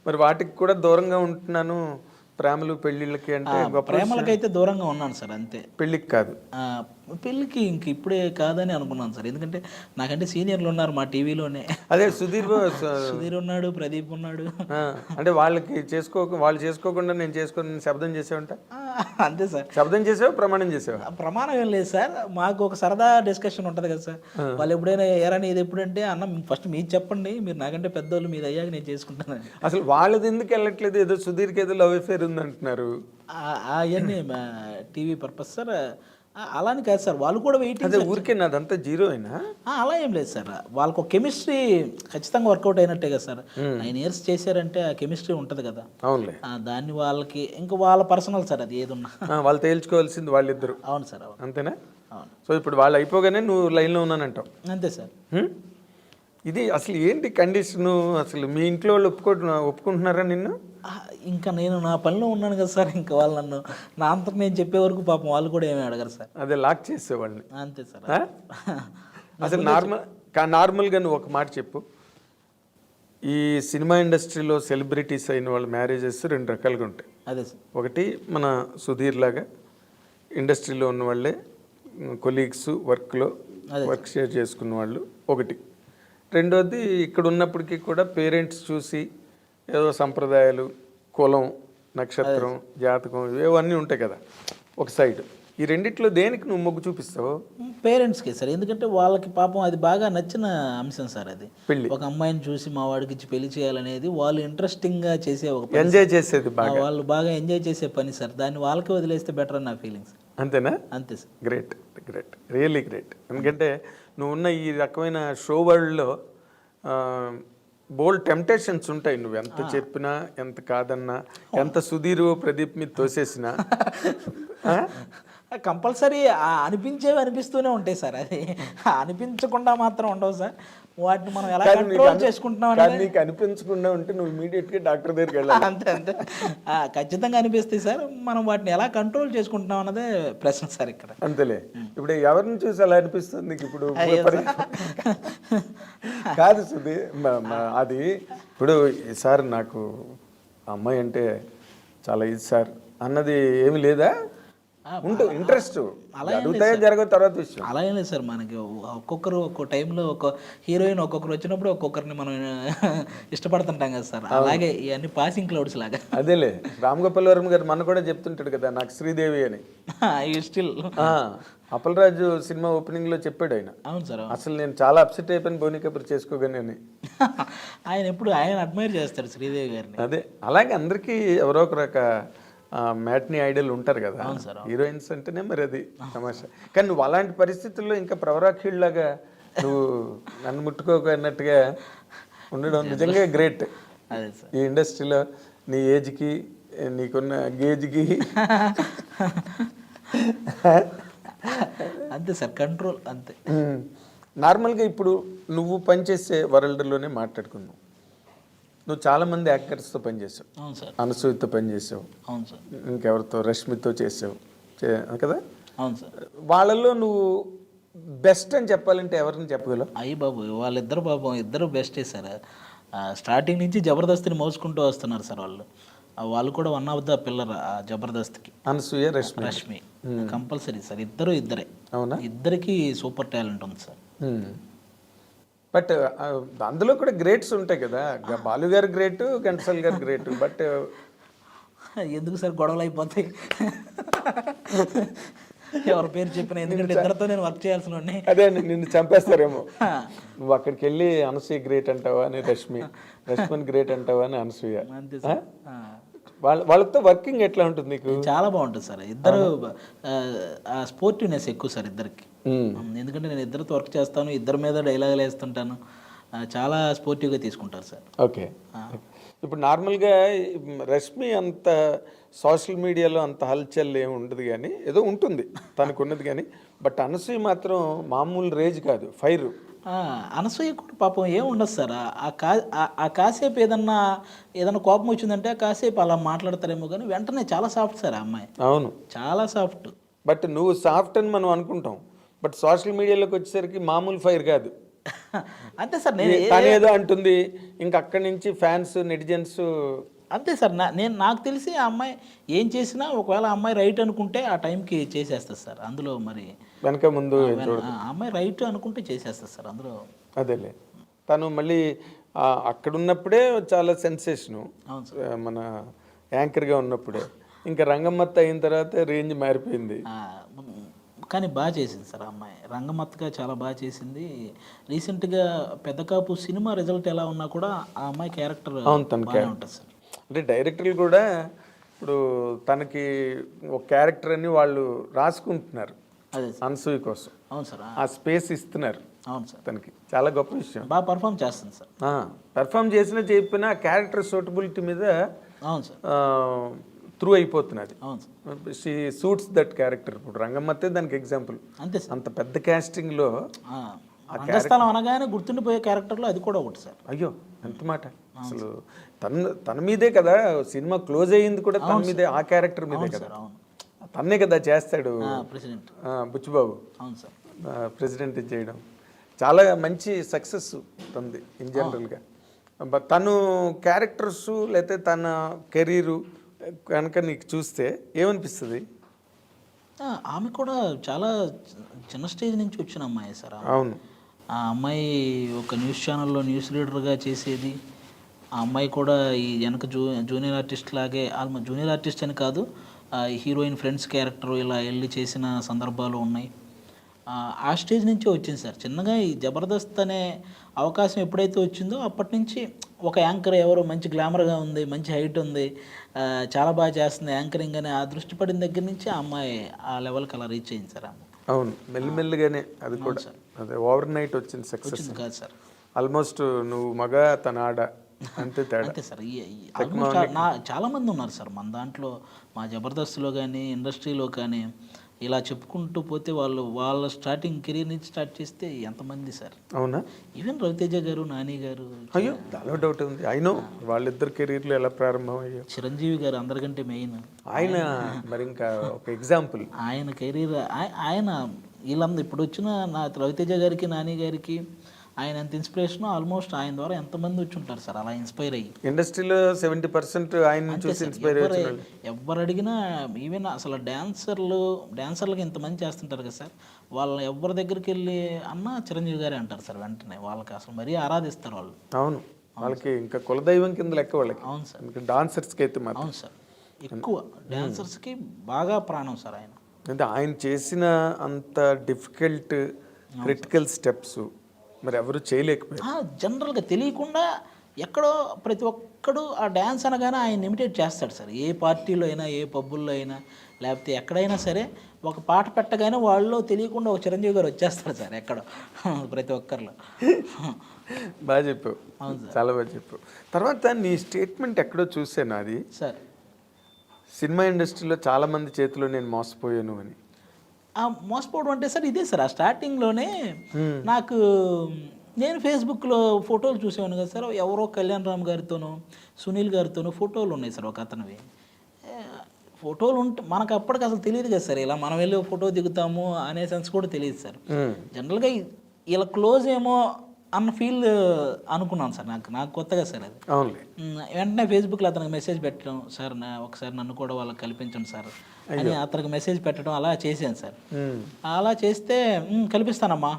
మరి వాటికి కూడా దూరంగా ఉంటున్నాను, ప్రేమలు పెళ్ళిళ్ళకి అంటే గొప్ప. ప్రేమలకైతే దూరంగా ఉన్నాను సార్, అంతే. పెళ్ళికి కాదు. పెళ్ళికి ఇంక ఇప్పుడే కాదని అనుకున్నాను సార్. ఎందుకంటే నాకంటే సీనియర్లు ఉన్నారు మా టీవీలోనే. అదే సుధీర్ ఉన్నాడు, ప్రదీప్ ఉన్నాడు. అంటే వాళ్ళకి వాళ్ళు చేసుకోకుండా నేను చేసుకుని శబ్దం చేసావంట. అంతే సార్. శబ్దం చేసావు, ప్రమాణం చేసావు? ప్రమాణం ఏం లేదు సార్, మాకు ఒక సరదా డిస్కషన్ ఉంటుంది కదా సార్. వాళ్ళు ఎప్పుడైనా ఎరాని ఇది ఎప్పుడంటే అన్న ఫస్ట్ మీరు చెప్పండి, మీరు నాకంటే పెద్దోళ్ళు, మీరు అయ్యాక నేను చేసుకుంటాను. అసలు వాళ్ళది ఎందుకు వెళ్ళట్లేదు? ఏదో సుధీర్కి ఏదో లవ్ అఫేర్ ఉంది అంటున్నారు. అవన్నీ టీవీ పర్పస్ సార్. అలాని కాదు సార్, వాళ్ళు కూడా వెయిటింగ్. అదే ఊరికే నాదంతా జీరో అయినా అలా ఏం లేదు సార్. వాళ్ళకు కెమిస్ట్రీ ఖచ్చితంగా వర్కౌట్ అయినట్టే కదా సార్. 9 years చేశారంటే ఆ కెమిస్ట్రీ ఉంటుంది కదా. అవునులే. దాన్ని వాళ్ళకి ఇంకా వాళ్ళ పర్సనల్ సార్, అది ఏదున్నా వాళ్ళు తేల్చుకోవాల్సింది వాళ్ళిద్దరు. అవును సార్, అవును. అంతేనా? అవును. సో ఇప్పుడు వాళ్ళు అయిపోగానే నువ్వు లైన్లో ఉన్నానంటావు. అంతే సార్. ఇది అసలు ఏంటి కండిషను? అసలు మీ ఇంట్లో వాళ్ళు ఒప్పుకుంటున్నారా నిన్ను? ఇంకా నేను నా పనిలో ఉన్నాను కదా సార్. ఇంకా వాళ్ళు నన్ను నా అంతకు నేను చెప్పే వరకు పాపం వాళ్ళు కూడా ఏమీ అడగరు సార్. అదే లాక్ చేసేవాళ్ళని. అంతే సార్. అసలు నార్మల్గా నువ్వు ఒక మాట చెప్పు. ఈ సినిమా ఇండస్ట్రీలో సెలబ్రిటీస్ అయిన వాళ్ళ మ్యారేజెస్ 2 రకాలుగా ఉంటాయి. అదే సార్. ఒకటి మన సుధీర్ లాగా ఇండస్ట్రీలో ఉన్న వాళ్ళే కొలీగ్స్, వర్క్లో వర్క్ షేర్ చేసుకున్న వాళ్ళు ఒకటి. రెండోది ఇక్కడ ఉన్నప్పటికీ కూడా పేరెంట్స్ చూసి ఏదో సంప్రదాయాలు, కులం, నక్షత్రం, జాతకం ఇవన్నీ ఉంటాయి కదా ఒక సైడ్. ఈ రెండిట్లో దేనికి నువ్వు మొగ్గు చూపిస్తావు? పేరెంట్స్కి సార్. ఎందుకంటే వాళ్ళకి పాపం అది బాగా నచ్చిన అంశం సార్. అది పెళ్ళి, ఒక అమ్మాయిని చూసి మా వాడికి ఇచ్చి పెళ్లి చేయాలనేది వాళ్ళు ఇంట్రెస్టింగ్గా చేసే ఒక పని. ఎంజాయ్ చేసేది బాగా, వాళ్ళు బాగా ఎంజాయ్ చేసే పని సార్. దాన్ని వాళ్ళకి వదిలేస్తే బెటర్ అని నా ఫీలింగ్స్. అంతేనా? అంతే sir. Great, great, really great. ఎందుకంటే నువ్వు ఉన్న ఈ రకమైన షో వరల్డ్లో బోల్డ్ టెంప్టేషన్స్ ఉంటాయి. నువ్వు ఎంత చెప్పినా, ఎంత కాదన్నా, ఎంత సుధీర్ ప్రదీప్ మీద తోసేసినా కంపల్సరీ అనిపించేవి అనిపిస్తూనే ఉంటాయి సార్. అది అనిపించకుండా మాత్రం ఉండవు సార్. వాటిని మనం ఎలా కంట్రోల్ చేసుకుంటున్నాం అనేది. నీకు అనిపించకుండా ఉంటే నువ్వు ఇమీడియట్గా డాక్టర్ దగ్గరికి వెళ్ళాలి. అంతే అంతే, ఖచ్చితంగా అనిపిస్తాయి సార్. మనం వాటిని ఎలా కంట్రోల్ చేసుకుంటున్నాం అన్నదే ప్రశ్న సార్ ఇక్కడ. అంతేలే. ఇప్పుడు ఎవరిని చూసి అలా అనిపిస్తుంది నీకు? ఇప్పుడు కాదు సుధీ, అది ఇప్పుడు సార్ నాకు అమ్మాయి అంటే చాలా ఇది సార్ అన్నది ఏమి లేదా? ఉంటుంది ఇంట్రెస్ట్, అడుగుతాయో జరగదు తర్వాత విషయం. అలా ఏం లేదు సార్. మనకి ఒక్కొక్కరు ఒక్కో టైంలో ఒక హీరోయిన్ ఒక్కొక్కరు వచ్చినప్పుడు ఒక్కొక్కరిని మనం ఇష్టపడుతుంటాం కదా సార్. అలాగే ఇవన్నీ పాసింగ్ క్లౌడ్స్ లాగా. అదేలే, రామ్ గోపాల్ వర్మ గారు మన కూడా చెప్తుంటాడు కదా నాకు శ్రీదేవి అని. స్టిల్ అప్పలరాజు సినిమా ఓపెనింగ్ లో చెప్పాడు ఆయన. అవును సార్. అసలు నేను చాలా అప్సెట్ అయిపోయిన బోని కబుర్ చేసుకోగానే అని. ఆయన ఎప్పుడు ఆయన అడ్మైర్ చేస్తాడు శ్రీదేవి గారిని. అదే, అలాగే అందరికీ ఎవరో ఒక రక మ్యాట్నీ ఐడల్ ఉంటారు కదా హీరోయిన్స్ అంటేనే. మరి అది తమాషా. కానీ నువ్వు అలాంటి పరిస్థితుల్లో ఇంకా ప్రవరాఖీళ్ళలాగా నువ్వు నన్ను ముట్టుకోకన్నట్టుగా ఉండడం నిజంగా గ్రేట్. అదే సార్. ఈ ఇండస్ట్రీలో నీ ఏజ్కి, నీకున్న గేజ్కి అంతే సార్, కంట్రోల్ అంతే. నార్మల్గా ఇప్పుడు నువ్వు పనిచేసే వరల్డ్లోనే మాట్లాడుకున్నావు. నువ్వు చాలామంది యాక్టర్స్తో పనిచేసావు. అవును సార్. అనసూయతో పనిచేసావు. అవును సార్. ఇంకెవరితో, రష్మితో చేసావు కదా. అవును సార్. వాళ్ళల్లో నువ్వు బెస్ట్ అని చెప్పాలంటే ఎవరిని చెప్పగలవు? అయ్యి బాబు, వాళ్ళిద్దరు పాపం ఇద్దరు బెస్టే సార్. స్టార్టింగ్ నుంచి జబర్దస్తిని మోసుకుంటూ వస్తున్నారు సార్ వాళ్ళు. వాళ్ళు కూడా వన్ ఆఫ్ ద పిల్లర్ జబర్దస్త్కి. Anasuya, Rashmi compulsory sir. ఇద్దరే. అవునా? ఇద్దరికి సూపర్ టాలెంట్ ఉంది సార్. బట్ అందులో కూడా గ్రేట్స్ ఉంటాయి కదా. బాలు గారు గ్రేట్, ఘంటసాల గారు గ్రేట్. బట్ ఎందుకు సార్ గొడవలు అయిపోతాయి ఎవరి పేరు చెప్పిన? ఎందుకంటే ఇద్దరితో నేను వర్క్ చేయాల్సిన వాడిని. అదే, నిన్ను చంపేస్తారేమో. నువ్వు అక్కడికి వెళ్ళి అనసూయ గ్రేట్ అంటావా అని రష్మిని గ్రేట్ అంటావా అని అనసూయ. అంతే సార్. వాళ్ళతో వర్కింగ్ ఎట్లా ఉంటుంది నీకు? చాలా బాగుంటుంది సార్. ఇద్దరు స్పోర్టివ్నెస్ ఎక్కువ సార్ ఇద్దరికి. ఎందుకంటే నేను ఇద్దరితో వర్క్ చేస్తాను, ఇద్దరి మీద డైలాగులు వేస్తుంటాను. చాలా స్పోర్టివ్గా తీసుకుంటారు సార్. ఓకే. ఇప్పుడు నార్మల్గా రష్మి అంత సోషల్ మీడియాలో అంత హల్చల్ ఏమి ఉండదు, కానీ ఏదో ఉంటుంది తనకు ఉన్నది, కానీ బట్ అనసూయ మాత్రం మామూలు రేజ్ కాదు, ఫైర్. అనసూయ కూడా పాపం ఏం ఉండదు సార్. ఆ కాసేపు ఏదన్నా కోపం వచ్చిందంటే కాసేపు అలా మాట్లాడతారేమో, కానీ వెంటనే చాలా సాఫ్ట్ సార్ ఆ అమ్మాయి. అవును, చాలా సాఫ్ట్. బట్ నువ్వు సాఫ్ట్ అని మనం అనుకుంటాం, బట్ సోషల్ మీడియాలోకి వచ్చేసరికి మామూలు ఫైర్ కాదు. అంతే సార్. తను ఏదో అంటుంది, ఇంకా అక్కడి నుంచి ఫ్యాన్స్ నెటిజన్స్. అంతే సార్. నాకు తెలిసి ఆ అమ్మాయి ఏం చేసినా ఒకవేళ ఆ అమ్మాయి రైట్ అనుకుంటే ఆ టైంకి చేసేస్తుంది సార్. అందులో మరి వెనక ముందు ఆ అమ్మాయి రైట్ అనుకుంటే చేసేస్తుంది సార్ అందులో. అదేలే, తను మళ్ళీ అక్కడ ఉన్నప్పుడే చాలా సెన్సేషను, మన యాంకర్గా ఉన్నప్పుడే. ఇంకా రంగమ్మత్త అయిన తర్వాత రేంజ్ మారిపోయింది. కానీ బాగా చేసింది సార్ ఆ అమ్మాయి. రంగమత్తగా చాలా బాగా చేసింది. రీసెంట్గా పెద్ద కాపు సినిమా రిజల్ట్ ఎలా ఉన్నా కూడా ఆ అమ్మాయి క్యారెక్టర్ బాగానే ఉంటుంది సార్. అంటే డైరెక్టర్లు కూడా ఇప్పుడు తనకి ఒక క్యారెక్టర్ అని వాళ్ళు రాసుకుంటున్నారు అదే అనసూయ కోసం. అవును సార్. ఆ స్పేస్ ఇస్తున్నారు. అవును సార్. తనకి చాలా గొప్ప విషయం. బాగా పర్ఫామ్ చేస్తుంది సార్. పర్ఫామ్ చేసినా చెప్పినా క్యారెక్టర్ సూటబిలిటీ మీద అవును సార్ త్రూ అయిపోతున్నది. అవును sir. She suits that character. ఇప్పుడు రంగమ్మతే దానికి ఎగ్జాంపుల్. అంతే సార్. అంత పెద్ద కాస్టింగ్లో రంగస్థలం అనగానే గుర్తుండిపోయే క్యారెక్టర్లో అది కూడా ఒకటి సార్. అయ్యో ఎంత మాట. అసలు తన మీదే కదా సినిమా క్లోజ్ అయ్యింది కూడా, తన మీదే, ఆ క్యారెక్టర్ మీదే కదా. తన్నే కదా చేస్తాడు ప్రెసిడెంట్ బుచ్చిబాబు. అవును సార్. ప్రెసిడెంట్ చేయడం చాలా మంచి సక్సెస్ తనది ఇన్ జనరల్గా. తను క్యారెక్టర్స్ లేకపోతే తన కెరీరు కనుక నీకు చూస్తే ఏమనిపిస్తుంది? ఆమె కూడా చాలా చిన్న స్టేజ్ నుంచి వచ్చిన అమ్మాయి సార్. అవును. ఆ అమ్మాయి ఒక న్యూస్ ఛానల్లో న్యూస్ రీడర్గా చేసేది. ఆ అమ్మాయి కూడా ఈ వెనక జూనియర్ ఆర్టిస్ట్ లాగే, ఆల్మోస్ట్ జూనియర్ ఆర్టిస్ట్ అని కాదు, హీరోయిన్ ఫ్రెండ్స్ క్యారెక్టర్ ఇలా వెళ్ళి చేసిన సందర్భాలు ఉన్నాయి. ఆ స్టేజ్ నుంచే వచ్చింది సార్. చిన్నగా ఈ జబర్దస్త్ అనే అవకాశం ఎప్పుడైతే వచ్చిందో అప్పటి నుంచి ఒక యాంకర్ ఎవరో మంచి గ్లామర్గా ఉంది, మంచి హైట్ ఉంది, చాలా బాగా చేస్తుంది యాంకరింగ్ అని ఆ దృష్టి పడిన దగ్గర నుంచి ఆ అమ్మాయి ఆ లెవెల్కి అలా రీచ్ అయింది సార్. అవును, మెల్లిమెల్లిగానే అది కూడా. అదే ఓవర్ నైట్ వచ్చింది సక్సెస్ కాదు సార్. ఆల్మోస్ట్ నువ్వు మగ తన ఆడ అంతే తేడా. అంతే సార్. చాలా మంది ఉన్నారు సార్ మన దాంట్లో, మా జబర్దస్త్లో కానీ ఇండస్ట్రీలో కానీ. ఇలా చెప్పుకుంటూ పోతే వాళ్ళ స్టార్టింగ్ కెరీర్ నుంచి స్టార్ట్ చేస్తే ఎంతమంది సార్. అవునా? ఈవెన్ రవితేజ గారు, నాని గారు. అయ్యో చాలా డౌట్ ఉంది. అయినో వాళ్ళిద్దరు కెరీర్లు ఎలా ప్రారంభం అయ్యో. చిరంజీవి గారు అందరికంటే మెయిన్. ఆయన మరి ఇంకా ఒక ఎగ్జాంపుల్. ఆయన కెరీర్ ఆయన వీళ్ళందరూ ఇప్పుడు వచ్చిన రవితేజ గారికి, నాని గారికి ఆయన ఎంత ఇన్స్పిరేషన్, ఆల్మోస్ట్ ఆయన ద్వారా ఎంతమంది వచ్చి ఉంటారు సార్ అలా ఇన్స్పైర్ అయ్యి. ఇండస్ట్రీలో 70% ఆయన చూసి ఇన్స్పైర్ అయ్యారు. ఎవరు అడిగినా ఈవెన్ అసలు డాన్సర్లకి ఇంతమంది చేస్తుంటారు కదా సార్, వాళ్ళ ఎవరి దగ్గరికి వెళ్ళి అన్న చిరంజీవి గారే అంటారు సార్ వెంటనే. వాళ్ళకి అసలు మరీ ఆరాధిస్తారు వాళ్ళు. అవును, వాళ్ళకి ఇంకా కులదైవం కింద లెక్క వాళ్ళకి. అవును సార్. ఇంకా డాన్సర్స్కి అయితే మాత్రం. అవును సార్, ఎక్కువ డాన్సర్స్కి బాగా ప్రాణం సార్ ఆయన. అంటే ఆయన చేసిన అంత డిఫికల్ట్ క్రిటికల్ స్టెప్స్ మరి ఎవరు చేయలేకపోయారు. జనరల్గా తెలియకుండా ఎక్కడో ప్రతి ఒక్కడు ఆ డ్యాన్స్ అనగానే ఆయన ఇమిటేట్ చేస్తాడు సార్. ఏ పార్టీలో అయినా, ఏ పబ్బుల్లో అయినా, లేకపోతే ఎక్కడైనా సరే ఒక పాట పెట్టగానే వాళ్ళు తెలియకుండా ఒక చిరంజీవి గారు వచ్చేస్తారు సార్ ఎక్కడో ప్రతి ఒక్కరిలో. బాగా చెప్పావు, చాలా బాగా చెప్పావు. తర్వాత నీ స్టేట్మెంట్ ఎక్కడో చూసాను అది సార్, సినిమా ఇండస్ట్రీలో చాలామంది చేతిలో నేను మోసపోయాను అని. మోసపోవడం అంటే సార్ ఇదే సార్. ఆ స్టార్టింగ్లోనే నాకు నేను ఫేస్బుక్లో ఫోటోలు చూసేవాను కదా సార్, ఎవరో కళ్యాణ్ రామ్ గారితోనూ సునీల్ గారితోనూ ఫోటోలు ఉన్నాయి సార్ ఒక అతనివి. ఫోటోలు ఉంటే మనకు అప్పటికి అసలు తెలియదు కదా సార్, ఇలా మనం వెళ్ళి ఫోటో దిగుతాము అనే సెన్స్ కూడా తెలియదు సార్. జనరల్గా ఇలా క్లోజ్ ఏమో అన్న ఫీల్ అనుకున్నాను సార్. నాకు కొత్తగా సార్ అది. వెంటనే ఫేస్బుక్లో అతనికి మెసేజ్ పెట్టడం, సార్ ఒకసారి నన్ను కూడా వాళ్ళకి కల్పించండి సార్ అని అతనికి మెసేజ్ పెట్టడం అలా చేశాను సార్. అలా చేస్తే కల్పిస్తానమ్మా,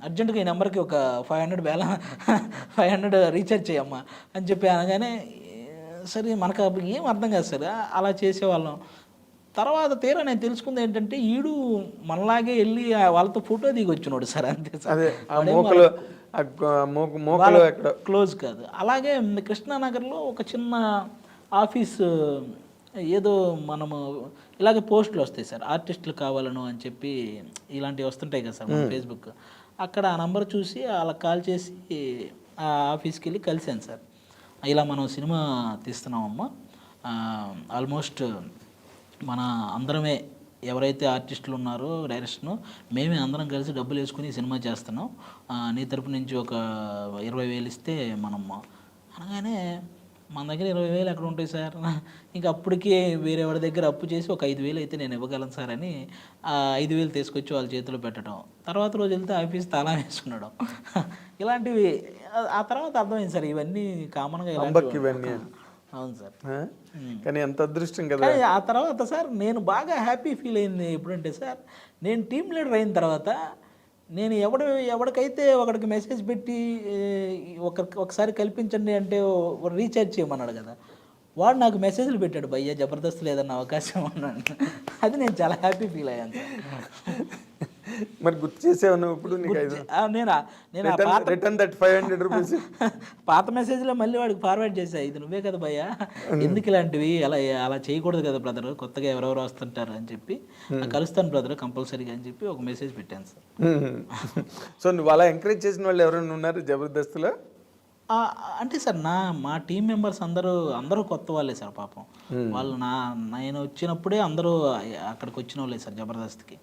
అర్జెంటుగా ఈ నెంబర్కి ఒక 500 రీఛార్జ్ చేయమ్మా అని చెప్పి అనగానే సరే మనకు అప్పుడు ఏం అర్థం కాదు సార్. అలా చేసేవాళ్ళం. తర్వాత తీరా నేను తెలుసుకుంది ఏంటంటే ఈడు మనలాగే వెళ్ళి వాళ్ళతో ఫోటో దిగి వచ్చినాడు సార్. అంతే సార్, క్లోజ్ కాదు. అలాగే కృష్ణానగర్లో ఒక చిన్న ఆఫీసు ఏదో మనము ఇలాగే పోస్టులు వస్తాయి సార్, ఆర్టిస్టులు కావాలను అని చెప్పి ఇలాంటివి వస్తుంటాయి కదా సార్ మన ఫేస్బుక్. అక్కడ ఆ నంబర్ చూసి వాళ్ళకి కాల్ చేసి ఆ ఆఫీస్కి వెళ్ళి కలిశాను సార్. ఇలా మనం సినిమా తీస్తున్నామమ్మా, ఆల్మోస్ట్ మన అందరమే ఎవరైతే ఆర్టిస్టులు ఉన్నారో డైరెక్షన్ మేమే అందరం కలిసి డబ్బులు వేసుకుని సినిమా చేస్తున్నాం, నీ తరపు నుంచి ఒక 20,000 ఇస్తే మనం అనగానే మన దగ్గర 20,000 ఎక్కడ ఉంటాయి సార్, ఇంకా అప్పటికే వేరే వాడి దగ్గర అప్పు చేసి ఒక 5,000 అయితే నేను ఇవ్వగలను సార్ అని 5,000 తీసుకొచ్చి వాళ్ళ చేతిలో పెట్టడం. తర్వాత రోజు వెళ్తే ఆఫీస్ తాళం వేసుకున్నాడు. ఇలాంటివి ఆ తర్వాత అర్థమైంది సార్, ఇవన్నీ కామన్గా ఇవన్నీ. అవును సార్. కానీ ఎంత అదృష్టం కదా. కానీ ఆ తర్వాత సార్ నేను బాగా హ్యాపీ ఫీల్ అయింది ఎప్పుడంటే సార్, నేను టీమ్ లీడర్ అయిన తర్వాత నేను ఎవడికైతే ఒకడికి మెసేజ్ పెట్టి ఒకసారి కల్పించండి అంటే రీఛార్జ్ చేయమన్నాడు కదా, వాడు నాకు మెసేజ్లు పెట్టాడు, భయ్యా జబర్దస్త్ లేదన్న అవకాశం అన్నాడు. అది నేను చాలా హ్యాపీ ఫీల్ అయ్యాను సార్. మరి గుర్తు చేసావు నువ్వు ఇప్పుడు? నేను రిటర్న్ దట్ 500 రూపీస్ పాత మెసేజ్లో మళ్ళీ వాడికి ఫార్వర్డ్ చేశా, ఇది నువ్వే కదా భయ్యా, ఎందుకు ఇలాంటివి అలా చేయకూడదు కదా బ్రదర్, కొత్తగా ఎవరెవరు వస్తుంటారు అని చెప్పి, కలుస్తాను బ్రదర్ కంపల్సరీగా అని చెప్పి ఒక మెసేజ్ పెట్టాను సార్. సో నువ్వు అలా ఎంకరేజ్ చేసిన వాళ్ళు ఎవరైనా ఉన్నారు జబర్దస్త్లో? అంటే సార్ మా టీం మెంబర్స్ అందరూ కొత్త వాళ్ళే సార్ పాపం. వాళ్ళు నేను వచ్చినప్పుడే అందరూ అక్కడికి వచ్చిన వాళ్ళే సార్ జబర్దస్త్కి.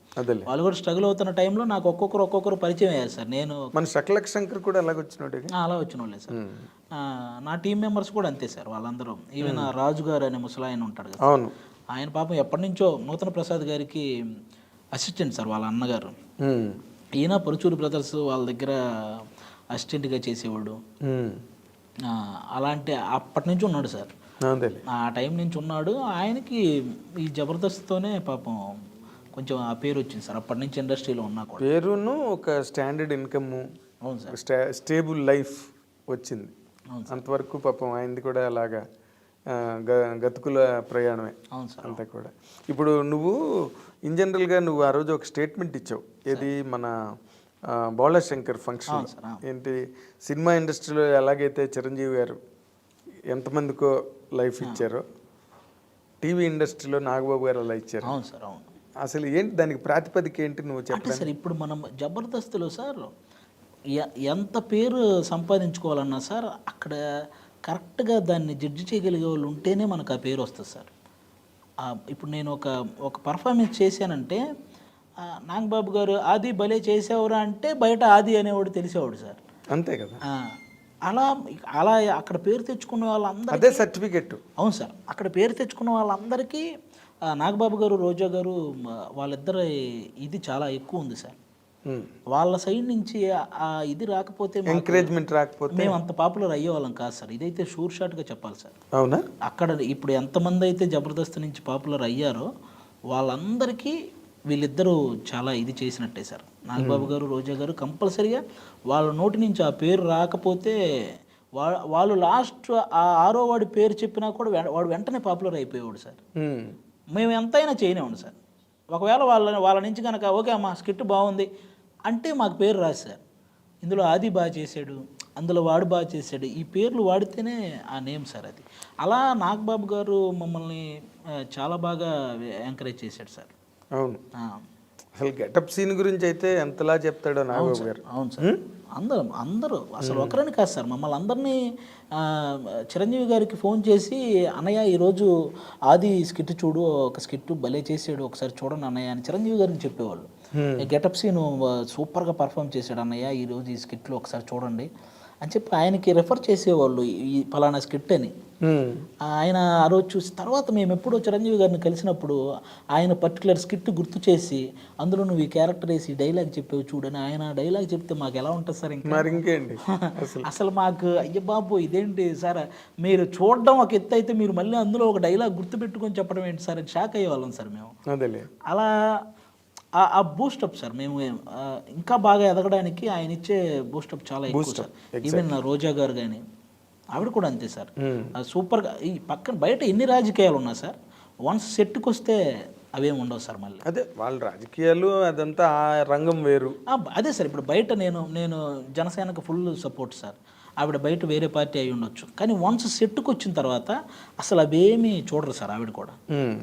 వాళ్ళు కూడా స్ట్రగుల్ అవుతున్న టైంలో నాకు ఒక్కొక్కరు పరిచయం అయ్యారు సార్. నేను మన శంకర్ కూడా అలాగ వచ్చినోడే అలా వచ్చిన వాళ్ళే సార్. నా టీం మెంబర్స్ కూడా అంతే సార్, వాళ్ళందరూ. ఈవెన్ రాజు గారు అనే ముసలాయన ఉంటాడు కదా, ఆయన పాపం ఎప్పటి నుంచో నూతన ప్రసాద్ గారికి అసిస్టెంట్ సార్ వాళ్ళ అన్నగారు. ఈయన పరుచూరి బ్రదర్స్ వాళ్ళ దగ్గర అసిస్టెంట్గా చేసేవాడు. అలాంటి అప్పటి నుంచి ఉన్నాడు సార్, ఆ టైం నుంచి ఉన్నాడు. ఆయనకి ఈ జబర్దస్త్తోనే పాపం కొంచెం ఆ పేరు వచ్చింది సార్, అప్పటి నుంచి ఇండస్ట్రీలో ఉన్నా కూడా. పేరును ఒక స్టాండర్డ్ ఇన్కమ్, అవును సార్, స్టేబుల్ లైఫ్ వచ్చింది. అంతవరకు పాపం ఆయనది కూడా అలాగా గతుకుల ప్రయాణమే. అవును సార్. అంతా కూడా. ఇప్పుడు నువ్వు ఇన్ జనరల్గా నువ్వు ఆ రోజు ఒక స్టేట్మెంట్ ఇచ్చావు, ఏది మన బాలశంకర్ ఫంక్షన్. ఏంటి, సినిమా ఇండస్ట్రీలో ఎలాగైతే చిరంజీవి గారు ఎంతమందికో లైఫ్ ఇచ్చారో, టీవీ ఇండస్ట్రీలో నాగబాబు గారు అలా ఇచ్చారు. అవును సార్, అవును. అసలు ఏంటి దానికి ప్రాతిపదిక ఏంటి నువ్వు చెప్పండి సార్? ఇప్పుడు మనం జబర్దస్త్లో సార్ ఎంత పేరు సంపాదించుకోవాలన్నా సార్, అక్కడ కరెక్ట్గా దాన్ని జడ్జి చేయగలిగే వాళ్ళు ఉంటేనే మనకు ఆ పేరు వస్తుంది సార్. ఇప్పుడు నేను ఒక పర్ఫార్మెన్స్ చేశానంటే, నాగబాబు గారు ఆది భలే చేసేవారు అంటే బయట ఆది అనేవాడు తెలిసేవాడు సార్. అంతే కదా. అలా అక్కడ పేరు తెచ్చుకున్న వాళ్ళందరూ అదే సర్టిఫికెట్. అవును సార్, అక్కడ పేరు తెచ్చుకున్న వాళ్ళందరికీ నాగబాబు గారు, రోజా గారు వాళ్ళిద్దరు ఇది చాలా ఎక్కువ ఉంది సార్. వాళ్ళ సైడ్ నుంచి ఇది రాకపోతే, ఎంకరేజ్మెంట్ రాకపోతే మేము అంత పాపులర్ అయ్యే వాళ్ళం కాదు సార్. ఇదైతే షూర్ షాట్గా చెప్పాలి సార్. అవునా? అక్కడ ఇప్పుడు ఎంతమంది అయితే జబర్దస్త్ నుంచి పాపులర్ అయ్యారో వాళ్ళందరికీ వీళ్ళిద్దరూ చాలా ఇది చేసినట్టే సార్. నాగబాబు గారు, రోజా గారు కంపల్సరీగా వాళ్ళ నోటి నుంచి ఆ పేరు రాకపోతే వాళ్ళు లాస్ట్ ఆ 6వ వాడి పేరు చెప్పినా కూడా వాడు వెంటనే పాపులర్ అయిపోయేవాడు సార్. మేము ఎంతైనా చేయనివ్వండి సార్. ఒకవేళ వాళ్ళ నుంచి కనుక ఓకే అమ్మా స్కిట్ బాగుంది అంటే మాకు పేరు రాదు సార్. ఇందులో ఆది బాగా చేశాడు, అందులో వాడు బాగా చేశాడు, ఈ పేర్లు వాడితేనే ఆ నేమ్ సార్ అది. అలా నాగబాబు గారు మమ్మల్ని చాలా బాగా ఎంకరేజ్ చేశాడు సార్. అవును. అసలు గెటప్ సీన్ గురించి అయితే ఎంతలా చెప్తాడో నాగబాబు గారు. అవును సార్, అందరూ అసలు ఒకరని కాదు సార్, మమ్మల్ని అందరినీ చిరంజీవి గారికి ఫోన్ చేసి, అన్నయ్య ఈరోజు ఆది స్కిట్ చూడు, ఒక స్కిట్ భలే చేసాడు, ఒకసారి చూడండి అన్నయ్య అని చిరంజీవి గారికి చెప్పేవాళ్ళు. గెటప్ సీన్ సూపర్గా పర్ఫామ్ చేశాడు అన్నయ్య, ఈరోజు ఈ స్కిట్లో ఒకసారి చూడండి అని చెప్పి ఆయనకి రెఫర్ చేసేవాళ్ళు, ఈ పలానా స్కిట్ అని. ఆయన ఆ రోజు చూసి తర్వాత మేము ఎప్పుడో చిరంజీవి గారిని కలిసినప్పుడు ఆయన పర్టికులర్ స్కిట్ గుర్తు చేసి, అందులో నువ్వు ఈ క్యారెక్టర్ వేసి డైలాగ్ చెప్పేవి చూడని ఆయన డైలాగ్ చెప్తే మాకు ఎలా ఉంటుంది సార్? ఇంకేంటి అసలు మాకు అయ్య బాబు ఇదేంటి సార్, మీరు చూడడం ఒక ఎత్తు అయితే మీరు మళ్ళీ అందులో ఒక డైలాగ్ గుర్తుపెట్టుకొని చెప్పడం ఏంటి సార్ అని షాక్ అయ్యేవాళ్ళం సార్ మేము. అలా ఆ బూస్టప్ సార్ మేము ఇంకా బాగా ఎదగడానికి ఆయన ఇచ్చే బూస్టప్ చాలా ఎక్కువ సార్. ఈవెన్ రోజా గారు కానీ ఆవిడ కూడా అంతే సార్, సూపర్గా. ఈ పక్కన బయట ఎన్ని రాజకీయాలు ఉన్నా సార్, వన్స్ సెట్కి వస్తే అవేం ఉండవు సార్. మళ్ళీ అదే వాళ్ళ రాజకీయాలు అదంతా ఆ రంగం వేరు. అదే సార్, ఇప్పుడు బయట నేను జనసేనకు ఫుల్ సపోర్ట్ సార్. ఆవిడ బయట వేరే పార్టీ అయి ఉండొచ్చు, కానీ వన్స్ సెట్కి వచ్చిన తర్వాత అసలు అవేమీ చూడరు సార్. ఆవిడ కూడా